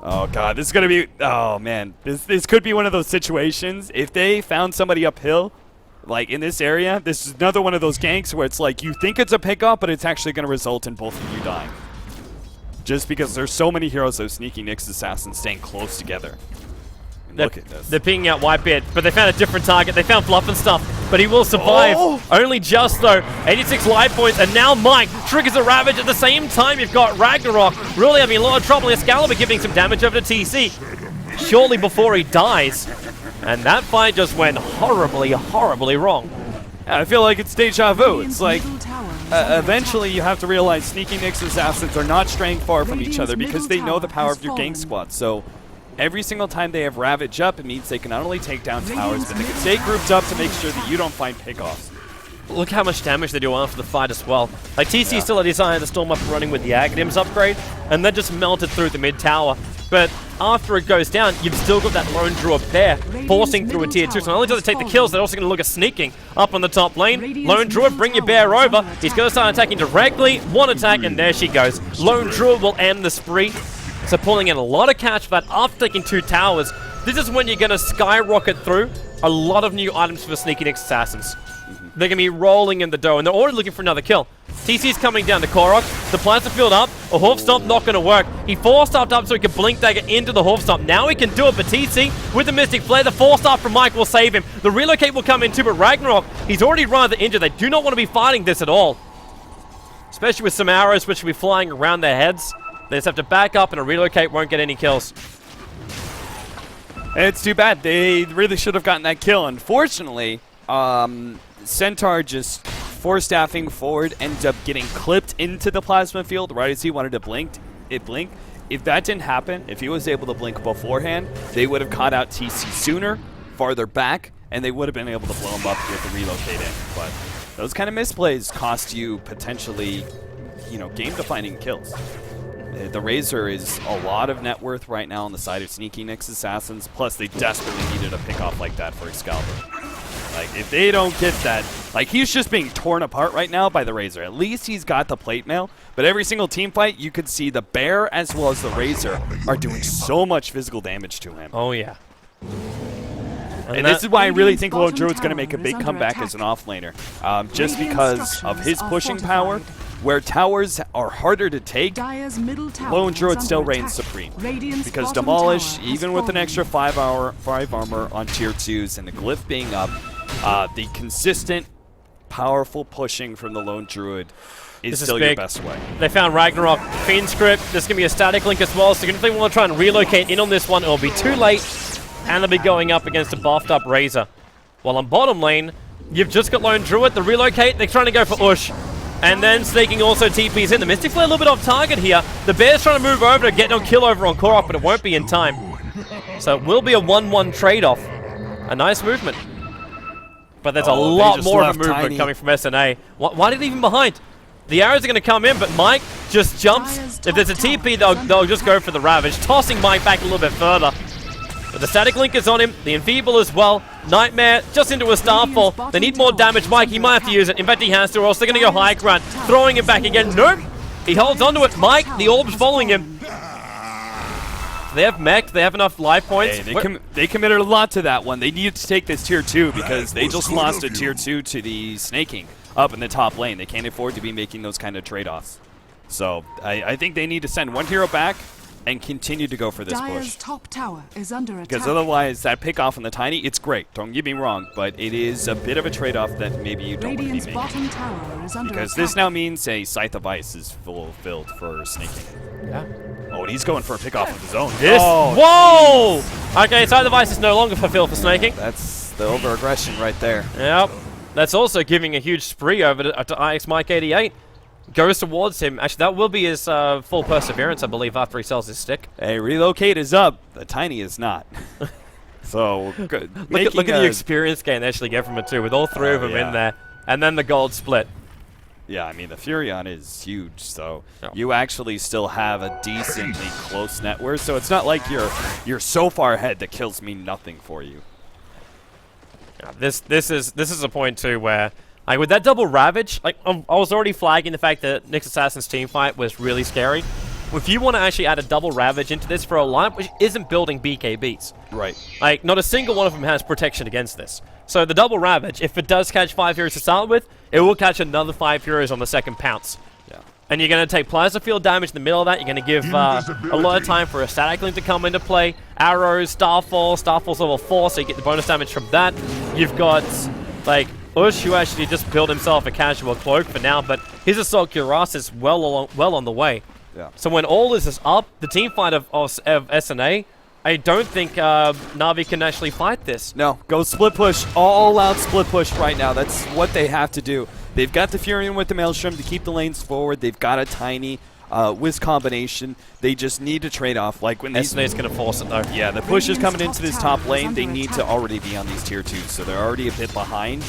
Oh god, this is gonna be. Oh man, this could be one of those situations. If they found somebody uphill, like in this area, this is another one of those ganks where it's like you think it's a pickoff, but it's actually gonna result in both of you dying. Just because there's so many heroes, those sneaky Nyx assassins staying close together. Look at this. They're pinging out Whitebeard, but they found a different target. They found Fluff and stuff, but he will survive. Oh! Only just, though. 86 life points, and now Mike triggers a Ravage. At the same time, you've got Ragnarok really having a lot of trouble. Excalibur giving some damage over to TC shortly before he dies. And that fight just went horribly, horribly wrong. Yeah, I feel like it's deja vu. It's Radiant's like middle tower is under eventually you have to realize sneaky Nyx assassins are not straying far from each Radiant's other because middle they know the tower power has of your gank fallen. squad. So every single time they have Ravage up, it means they can not only take down towers, Radiant's but they can middle stay tower grouped up to is make under sure that attack. you don't find pickoffs. Look how much damage they do after the fight as well. Like, TC Yeah. still had his eye on the storm up and running with the Aghanims upgrade, and then just melted through the mid tower. But after it goes down, you've still got that lone druid pair forcing through a tier 2. So not only does it take the kills, they're also going to look at sneaking up on the top lane. Radiant's Lone druid, middle bring your tower bear is over. under He's attack. going to start attacking directly. One attack, and there she goes. Lone druid will end the spree. So pulling in a lot of cash for that after taking 2 towers. This is when you're going to skyrocket through a lot of new items for sneaky Nyx assassins. They're going to be rolling in the dough, and they're already looking for another kill. TC's coming down to Korok. The plants are filled up. A Hoof Stomp not going to work. He 4-staffed up so he can Blink Dagger into the Hoof Stomp. Now he can do it, but TC with the Mystic Flare, the 4-staff from Mike will save him. The Relocate will come in too, but Ragnarok, he's already rather injured. They do not want to be fighting this at all. Especially with some arrows which will be flying around their heads. They just have to back up, and a Relocate won't get any kills. It's too bad. They really should have gotten that kill. Unfortunately, Centaur just 4-staffing forward ended up getting clipped into the plasma field right as he wanted to blink. It blinked. If that didn't happen, if he was able to blink beforehand, they would have caught out TC sooner, farther back, and they would have been able to blow him up with the relocate in. But those kind of misplays cost you potentially, game-defining kills. The Razor is a lot of net worth right now on the side of sneaky Nyx assassins. Plus, they desperately needed a pick-off like that for Excalibur. Like, if they don't get that, like, he's just being torn apart right now by the Razor. At least he's got the plate mail, but every single team fight, you could see the Bear as well as the Razor are doing so much physical damage to him. Oh, yeah. And this is why I really Radiant's think Lone bottom Druid's going to make a tower big is under comeback attack. as an offlaner. Just Radiant because of his structures are pushing power, fortified. where towers are harder to take, Dire's middle tower Lone is Druid under still attack. reigns supreme. Radiant's Because bottom Demolish, tower has even with an fallen. extra 5 armor on tier 2s and the glyph being up, the consistent, powerful pushing from the Lone Druid is This is still your big. best way. They found Ragnarok. Fiend script. There's going to be a static link as well. So if they want to try and relocate in on this one, it'll be too late. And they'll be going up against a buffed up Razor. While on bottom lane, you've just got Lone Druid. The relocate, they're trying to go for Ush. And then Snaking also TPs in. The Mystic Flare a little bit off target here. The Bear's trying to move over to get no kill over on Korok, but it won't be in time. So it will be a 1-1 trade-off. A nice movement. But there's a Oh, they lot just more of a left movement Tiny. coming from SNA. Why did he even behind? The arrows are going to come in, but Mike just jumps. Dire's If there's a top TP, tower is they'll under just go for the Ravage, tossing Mike back a little bit further. But the static link is on him, the Enfeeble as well. Nightmare just into a Starfall. They need more damage. Mike, he might have to use it. In fact, he has to, or else they're going to go high ground. Throwing him back again. Nope. He holds onto it. Mike, the Orb's following him. They have mech. They have enough life points. Hey, they committed a lot to that one. They needed to take this tier 2 because they just lost a tier 2 to the Snaking up in the top lane. They can't afford to be making those kind of trade-offs. So I think they need to send one hero back and continue to go for this Dire's push. top tower is under attack. Because otherwise, that pick off on the Tiny, it's great. Don't get me wrong, but it is a bit of a trade-off that maybe you don't want to Radiant's be making. bottom tower is under Because attack. this now means a Scythe of Ice is fulfilled for Snaking. Yeah. Oh, and he's going for a pick off of his own. This. Oh, Whoa! Okay, side device is no longer fulfilled for Snaking. that's the over-aggression right there. Yep. That's also giving a huge spree over to IX Mike 88. Goes towards him. Actually, that will be his full perseverance, I believe, after he sells his stick. Hey, relocate is up. The Tiny is not. So, good. Look at the experience gain they actually get from it too, with all three of them yeah. in there, and then the gold split. Yeah, I mean, the Furion is huge, so Yeah. you actually still have a decently close net worth, so it's not like you're so far ahead that kills mean nothing for you. Yeah, this is a point too where, like, with that double Ravage, like I was already flagging the fact that Nyx Assassin's team fight was really scary. if you want to actually add a double Ravage into this for a lineup which isn't building BKBs. Right. Like, not a single one of them has protection against this. So the double Ravage, if it does catch 5 heroes to start with, it will catch another 5 heroes on the second pounce. Yeah. And you're going to take Plasma Field damage in the middle of that. You're going to give a lot of time for a Static Link to come into play. Arrows, Starfall. Starfall's level 4, so you get the bonus damage from that. You've got, like, Ush, who actually just built himself a casual cloak for now, but his Assault Cuirass is well on the way. Yeah. So when all this is up, the team fight of SNA, I don't think Na'Vi can actually fight this. No, go split push, all out split push right now. That's what they have to do. They've got the Furion with the Maelstrom to keep the lanes forward. They've got a tiny Wiz combination. They just need to trade off. Like when these SNA's going to force it though. Yeah, the push is coming into this top lane. They need to already be on these tier 2s, so they're already a bit behind.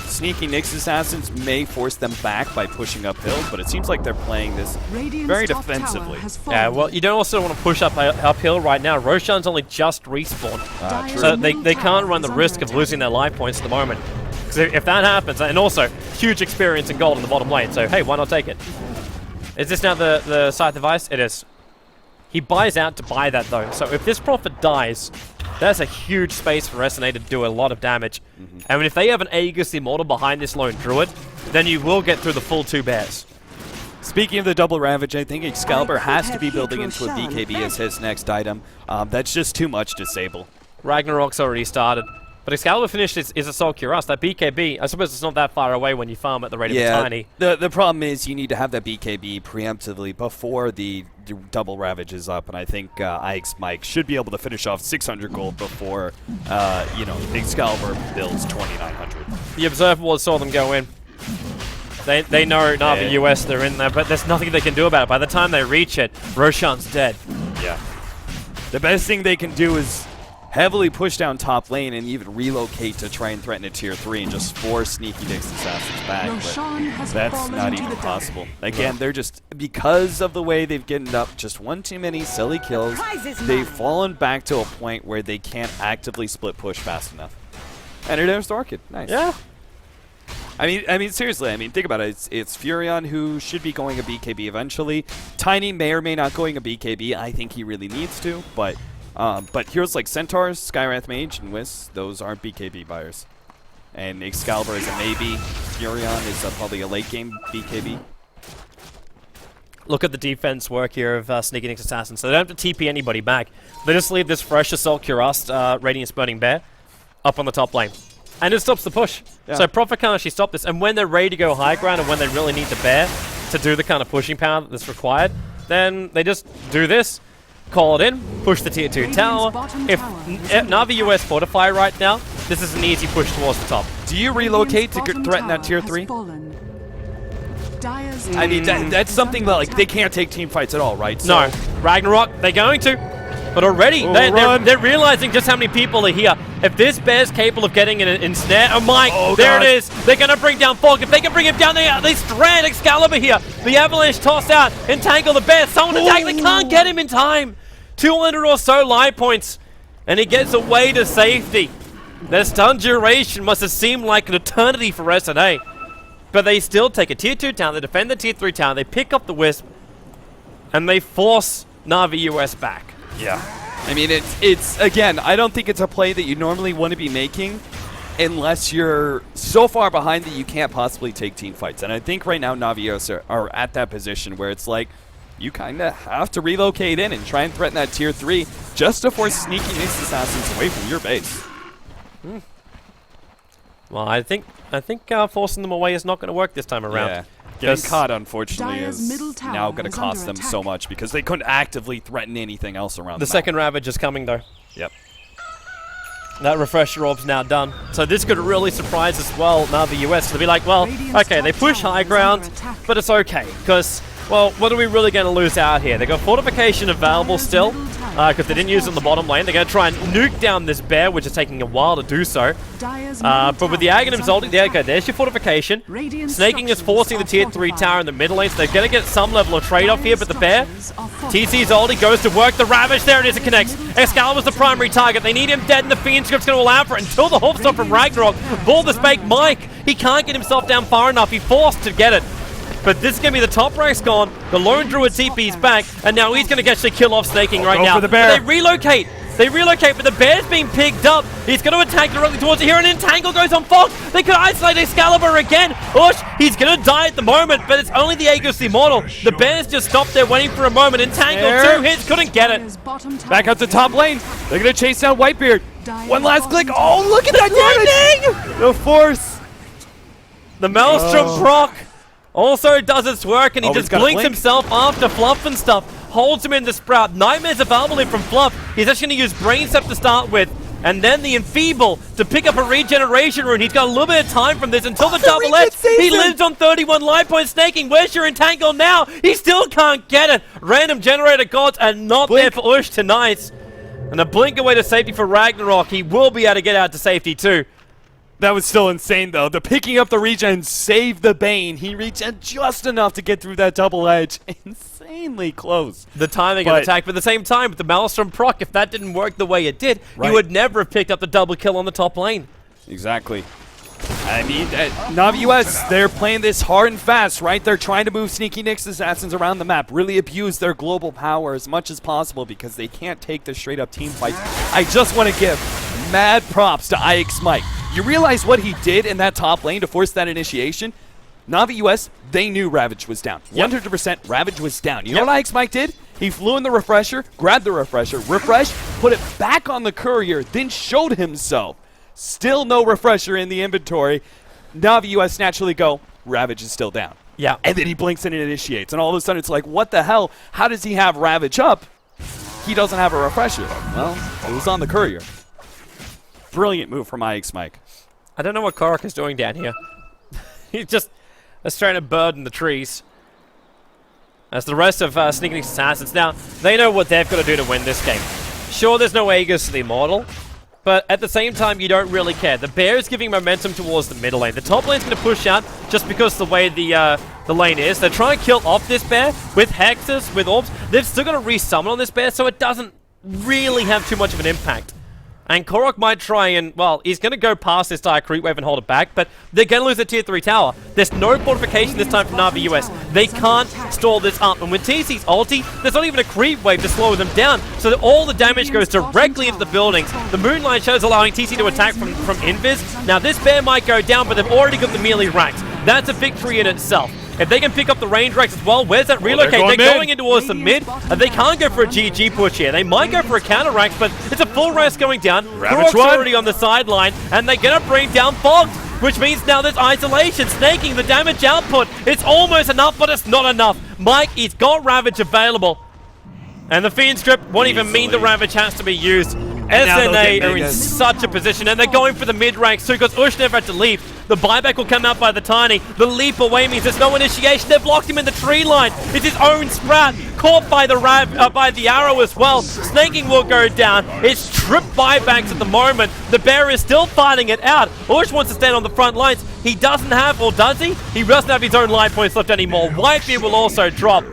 Sneaky Nyx Assassins may force them back by pushing uphill, but it seems like they're playing this very defensively. Yeah, well, you don't also want to push uphill right now. Roshan's only just respawned. So they can't run the risk of losing their life points at the moment. Because if that happens, and also huge experience in gold in the bottom lane, so hey, why not take it? Is this now the Scythe of Ice? It is. He buys out to buy that though, so if this Prophet dies, that's a huge space for SNA to do a lot of damage. And if they have an Aegis Immortal behind this lone Druid, then you will get through the full 2 bears. Speaking of the double Ravage, I think Excalibur has to be building into a BKB as his next item. That's just too much disable. Ragnarok's already started. But Excalibur finished his Assault Cuirass. That BKB, I suppose it's not that far away when you farm at the rate of a tiny. The problem is you need to have that BKB preemptively before the double Ravage is up, and I think Ike's Mike should be able to finish off 600 gold before, you know, Excalibur builds 2,900. The Observable saw them go in. They know Na'Vi US, they're in there, but there's nothing they can do about it. By the time they reach it, Roshan's dead. Yeah. The best thing they can do is heavily push down top lane and even relocate to try and threaten a tier 3 and just force Sneaky Nyx Assassins back, but that's not even possible. Again, they're just, because of the way they've gotten up, just one too many silly kills, they've fallen back to a point where they can't actively split push fast enough. And there's Orchid. Nice. Yeah. I mean, seriously. I mean, think about it. It's Furion who should be going a BKB eventually. Tiny may or may not going a BKB. I think he really needs to, but heroes like Centaurs, Skywrath Mage, and Wiz, those aren't BKB buyers. And Excalibur is a maybe. Furion is probably a late game BKB. Look at the defense work here of Sneaky Nyx Assassins. So they don't have to TP anybody back. They just leave this fresh Assault Cuirass, Radiance Burning Bear, up on the top lane. And it stops the push. Yeah. So Prophet can't actually stop this. And when they're ready to go high ground and when they really need the bear to do the kind of pushing power that's required, then they just do this, call it in, push the tier 2 tower. If Na'Vi US fortify right now, this is an easy push towards the top. Do you relocate to threaten that tier 3? I mean, that's something that, like, they can't take team fights at all, right? So no. Ragnarok, they're going to. But already, they're realizing just how many people are here. If this bear's capable of getting an ensnare, oh my, there it is. They're going to bring down Fog. If they can bring him down, they strand Excalibur here. The Avalanche toss out, entangle the bear. Someone attack, they can't get him in time. 200 or so life points, and he gets away to safety. Their stun duration must have seemed like an eternity for SNA. But they still take a tier 2 town, they defend the tier 3 town, they pick up the Wisp, and they force Na'Vi US back. Yeah. I mean, it's again, I don't think it's a play that you normally want to be making unless you're so far behind that you can't possibly take team fights. And I think right now Na'Vi US are at that position where it's like, you kind of have to relocate in and try and threaten that tier 3 just to force Sneaky Nyx Assassins away from your base. Well, I think forcing them away is not going to work this time around. Yeah. Getting caught, unfortunately, is now going to cost them so much because they couldn't actively threaten anything else around the second Ravage is coming, though. Yep. That Refresher Orb's now done. So this could really surprise as well Na'Vi US. They'll be like, well, okay, they push high ground, but it's okay, because, well, what are we really going to lose out here? They got Fortification available still, because they didn't use it in the bottom lane. They're going to try and nuke down this bear, which is taking a while to do so. But with the Aghanim's ulting, okay, there's your Fortification. Snaking is forcing the tier 3 tower in the mid lane, so they're going to get some level of trade-off here, but the bear, TC's ulti goes to work the Ravage. There it is, it connects. Excalibur's the primary target. They need him dead, and the Fiend Script's going to allow for it until the Hopstop from Ragnarok. Ball the spake, Mike, he can't get himself down far enough. He forced to get it. But this is going to be the top rank's gone. The Lone Druid TP's back, and now he's going to actually kill off Snaking right now. For the bear. But they relocate. They relocate, but the bear's being picked up. He's going to attack directly towards it here, and Entangle goes on Fox. They could isolate Excalibur again. Ush, he's going to die at the moment, but it's only the Aegis Immortal. The bears just stopped there waiting for a moment. Entangle, 2 hits, couldn't get it. Back up to top lane. They're going to chase down Whitebeard. One last click. Oh, look at that damage! The force. The Maelstrom proc also does its work, and he Oh, he's just got a blinks blink. himself after Fluff and stuff. Holds him in the Sprout. Nightmare's available here from Fluff. He's actually going to use Brain Step to start with, and then the Enfeeble to pick up a regeneration rune. He's got a little bit of time from this until the double edge. He lives on 31 life points. Snaking, where's your Entangle now? He still can't get it. Random generator gods are not there for Ush tonight. And a blink away to safety for Ragnarok. He will be able to get out to safety too. That was still insane, though. The picking up the regen saved the Bane. He regen just enough to get through that double edge. Insanely close. The timing of attack, but at the same time, with the Maelstrom proc, if that didn't work the way it did, he would never have picked up the double kill on the top lane. Exactly. I mean, Navi US, they're playing this hard and fast, right? They're trying to move Sneaky Nick's assassins around the map, really abuse their global power as much as possible because they can't take the straight-up team fights. I just want to give mad props to IX Mike. You realize what he did in that top lane to force that initiation? Navi US, they knew Ravage was down. 100% Ravage was down. You know what IX Mike did? He flew in the refresher, grabbed the refresher, refreshed, put it back on the courier, then showed himself. Still no refresher in the inventory. Navi US naturally go, Ravage is still down. Yeah. And then he blinks and initiates. And all of a sudden it's like, what the hell? How does he have Ravage up? He doesn't have a refresher. Well, it was on the courier. Brilliant move from IX Mike. I don't know what Korok is doing down here. He's just a stranded bird in the trees. As the rest of Sneaky Assassins, now, they know what they've got to do to win this game. Sure, there's no Aegis to the Immortal, but at the same time, you don't really care. The bear is giving momentum towards the middle lane. The top lane's going to push out just because the way the lane is. They're trying to kill off this bear with hexes, with orbs. They've still got to resummon on this bear, so it doesn't really have too much of an impact. And Korok might try and, well, he's going to go past this dire creep wave and hold it back, but they're going to lose the tier 3 tower. There's no fortification this time from Navi US. They can't stall this up. And with TC's ulti, there's not even a creep wave to slow them down, so that all the damage goes directly into the buildings. The Moonlight Shadow's allowing TC to attack from Invis. Now, this bear might go down, but they've already got the melee racks. That's a victory in itself. If they can pick up the range racks as well, where's that relocate? They're going in towards the mid, and they can't go for a GG push here. They might go for a counter rank, but it's a full rest going down. Korok's already on the sideline, and they're going to bring down Fogged, which means now there's isolation, snaking the damage output. It's almost enough, but it's not enough. Mike, he's got Ravage available, and the Fiend script won't even mean the Ravage has to be used. SNA are in such a position, and they're going for the mid-ranks too, because Ush never had to leave. The buyback will come out by the Tiny. The leap away means there's no initiation. They've blocked him in the tree line. It's his own Sprout, caught by the arrow as well. Snaking will go down. It's trip buybacks at the moment. The bear is still fighting it out. Ush wants to stand on the front lines. He doesn't have, or does he? He doesn't have his own life points left anymore. Whitebeard will also drop.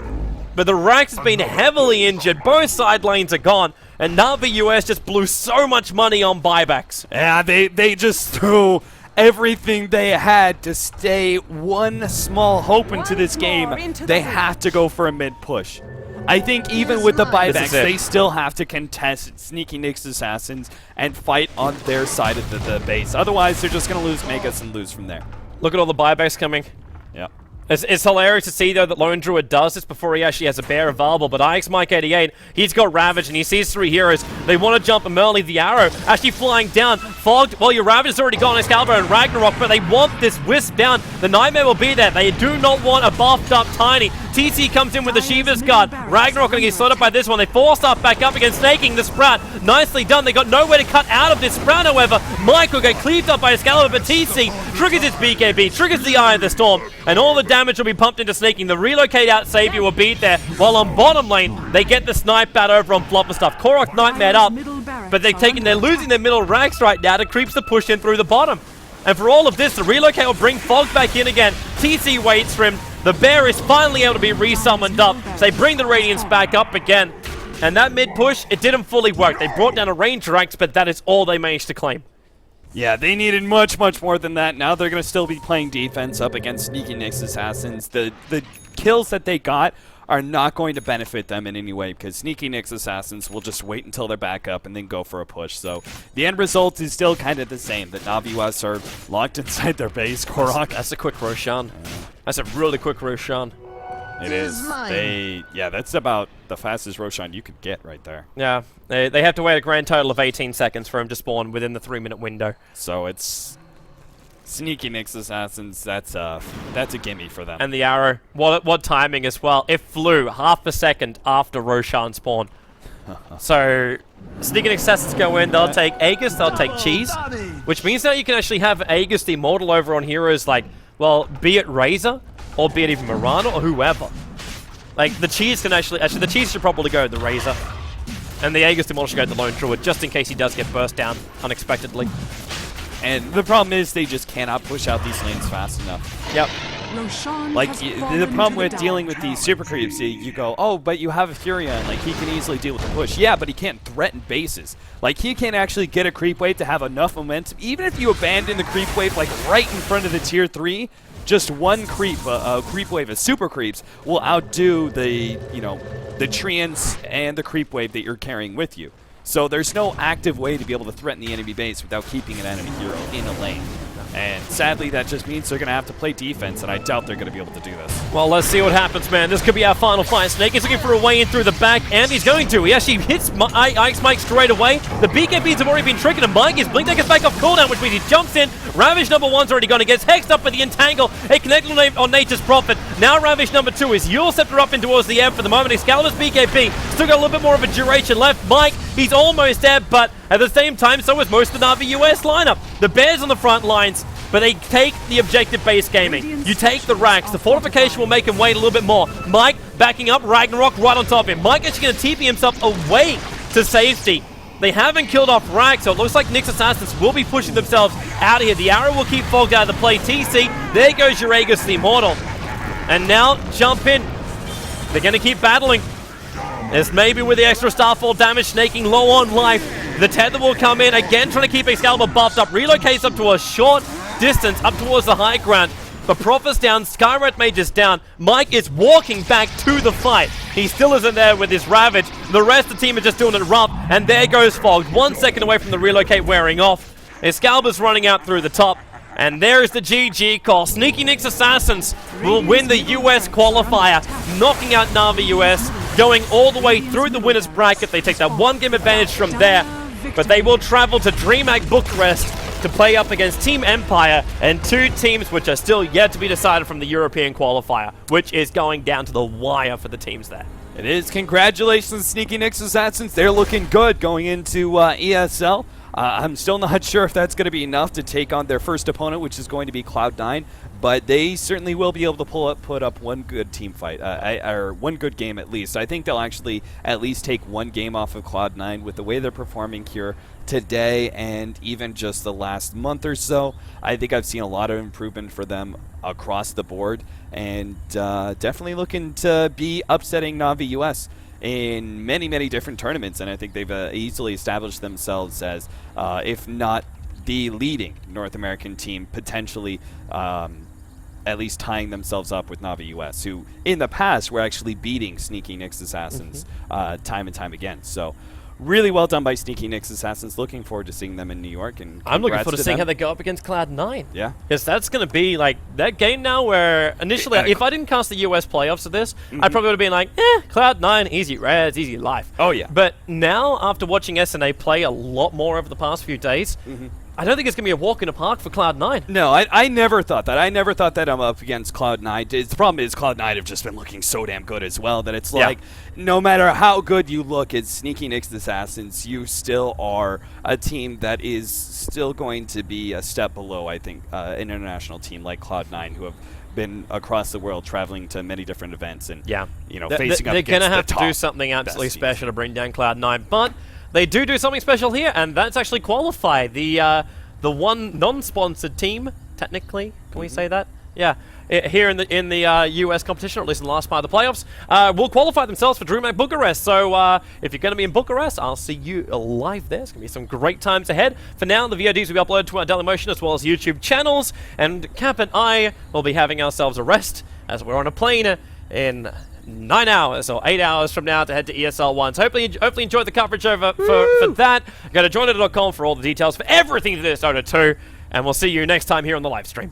But the Rax has been heavily injured. Both side lanes are gone. And Navi US just blew so much money on buybacks. Yeah, they just threw everything they had to stay one small hope into this game. They have to go for a mid push. I think even with the buybacks, they still have to contest Sneaky Nick's assassins and fight on their side of the base. Otherwise, they're just going to lose Megas and lose from there. Look at all the buybacks coming. Yeah. It's hilarious to see, though, that Lone Druid does this before he actually has a bear available, but IX Mike 88, he's got Ravage, and he sees 3 heroes. They want to jump him early. The arrow actually flying down. Fogged, well, your Ravage has already gone, Excalibur and Ragnarok, but they want this Wisp down. The Nightmare will be there. They do not want a buffed up Tiny. TC comes in with the Shiva's Guard. Ragnarok going to get slowed up by this one. They force up back up against Snaking the Sprout. Nicely done. They got nowhere to cut out of this Sprout, however. Mike will get cleaved up by Excalibur, but TC triggers his BKB, triggers the Eye of the Storm, and all the damage will be pumped into Snaking. The relocate out savior will be there, while on bottom lane, they get the snipe out over on Flop and stuff. Korok Nightmare up, but they're losing their middle racks right now to creeps the push in through the bottom. And for all of this, the relocate will bring Fog back in again. TC waits for him. The bear is finally able to be resummoned up. So they bring the Radiance back up again. And that mid push, it didn't fully work. They brought down a range ranks, but that is all they managed to claim. Yeah, they needed much, much more than that. Now they're going to still be playing defense up against Sneaky Nick's Assassins. The kills that they got are not going to benefit them in any way because Sneaky Nick's Assassins will just wait until they're back up and then go for a push. So the end result is still kind of the same. The Navi US are locked inside their base. Korok. That's a quick Roshan. That's a really quick Roshan. It is. Yeah, that's about the fastest Roshan you could get right there. Yeah, they have to wait a grand total of 18 seconds for him to spawn within the 3-minute window. So it's Sneaky Nick's Assassins. That's a gimme for them. And the arrow, what timing as well? It flew half a second after Roshan spawn. So Sneaky Nick's Assassins go in. They'll take Aegis. They'll take Cheese, which means now you can actually have Aegis the Immortal over on heroes like, well, be it Razor. Or be it even Mirana or whoever. Like, the Cheese can actually the Cheese should probably go the Razor. And the Aegis Immortal should go the Lone Druid, just in case he does get burst down unexpectedly. And the problem is they just cannot push out these lanes fast enough. Yep. Like, the problem with dealing with these super creeps, you go, oh, but you have a Furia, and like, he can easily deal with the push. Yeah, but he can't threaten bases. Like, he can't actually get a creep wave to have enough momentum. Even if you abandon the creep wave, like, right in front of the tier 3, just one creep, creep wave of super creeps will outdo the treants and the creep wave that you're carrying with you. So there's no active way to be able to threaten the enemy base without keeping an enemy hero in a lane. And sadly, that just means they're going to have to play defense, and I doubt they're going to be able to do this. Well, let's see what happens, man. This could be our final fight. Snake is looking for a way in through the back, and he's going to. He actually hits Ike's Mike straight away. The BKBs have already been triggered, and Mike is Blink is back off cooldown, which means he jumps in. Ravage number 1's already gone and gets hexed up with the Entangle. A connected on Nature's Prophet. Now Ravage number 2 is Yule Scepter up in towards the end for the moment. Excalibur's BKB still got a little bit more of a duration left. Mike, he's almost dead, but at the same time, so is most of the Navi US lineup. The Bears on the front lines, but they take the objective base gaming. You take the racks. The fortification will make him wait a little bit more. Mike backing up Ragnarok right on top of him. Mike actually going to TP himself away to safety. They haven't killed off Rag, so it looks like Nick's Assassins will be pushing themselves out of here. The arrow will keep fogged out of the play. TC, there goes your Aegis the Immortal. And now, jump in. They're going to keep battling. As maybe with the extra Starfall damage, snaking low on life. The Tether will come in, again trying to keep Excalibur buffed up. Relocates up to a short distance, up towards the high ground. But Prophet's down, Skyrat Mage is down. Mike is walking back to the fight. He still isn't there with his Ravage. The rest of the team are just doing it rough. And there goes Fogged, 1 second away from the relocate wearing off. Excalibur's running out through the top. And there is the GG call. Sneaky Nick's Assassins will win the US qualifier, knocking out Navi US, going all the way through the winner's bracket. They take that 1 game advantage from there, but they will travel to DreamHack Bucharest to play up against Team Empire and 2 teams which are still yet to be decided from the European qualifier, which is going down to the wire for the teams there. It is. Congratulations, Sneaky Nick's Assassins. They're looking good going into ESL. I'm still not sure if that's going to be enough to take on their first opponent, which is going to be Cloud9, but they certainly will be able to put up one good team fight, or one good game at least. I think they'll actually at least take 1 game off of Cloud9 with the way they're performing here today and even just the last month or so. I think I've seen a lot of improvement for them across the board, and definitely looking to be upsetting Navi US in many, many different tournaments, and I think they've easily established themselves as, if not the leading North American team, potentially at least tying themselves up with Navi US, who in the past were actually beating Sneaky Nick's Assassins time and time again. So really well done by Sneaky Nick's Assassins. Looking forward to seeing them in New York. And I'm looking forward to seeing how they go up against Cloud9. Yeah. Because that's going to be like that game now where initially, if I didn't cast the US playoffs of this, I probably would have been like, Cloud9, easy res, easy life. Oh, yeah. But now, after watching SNA play a lot more over the past few days, I don't think it's going to be a walk in the park for Cloud9. No, I never thought that. I never thought that I'm up against Cloud9. The problem is Cloud9 have just been looking so damn good as well that it's like, no matter how good you look as Sneaky Nick's Assassins, you still are a team that is still going to be a step below, I think, an international team like Cloud9, who have been across the world traveling to many different events and, you know, facing up against the top. They're going to have to do something absolutely special to bring down Cloud9, but they do something special here, and that's actually qualify. The one non-sponsored team, technically, can we say that? Yeah. Here in the US competition, or at least in the last part of the playoffs, will qualify themselves for DreamHack Bucharest. So if you're going to be in Bucharest, I'll see you live there. It's going to be some great times ahead. For now, the VODs will be uploaded to our Dailymotion as well as YouTube channels, and Cap and I will be having ourselves a rest as we're on a plane in 9 hours or 8 hours from now to head to ESL 1. So hopefully enjoyed the coverage over for that. Go to joindota.com for all the details for everything to do with Dota 2, and we'll see you next time here on the live stream.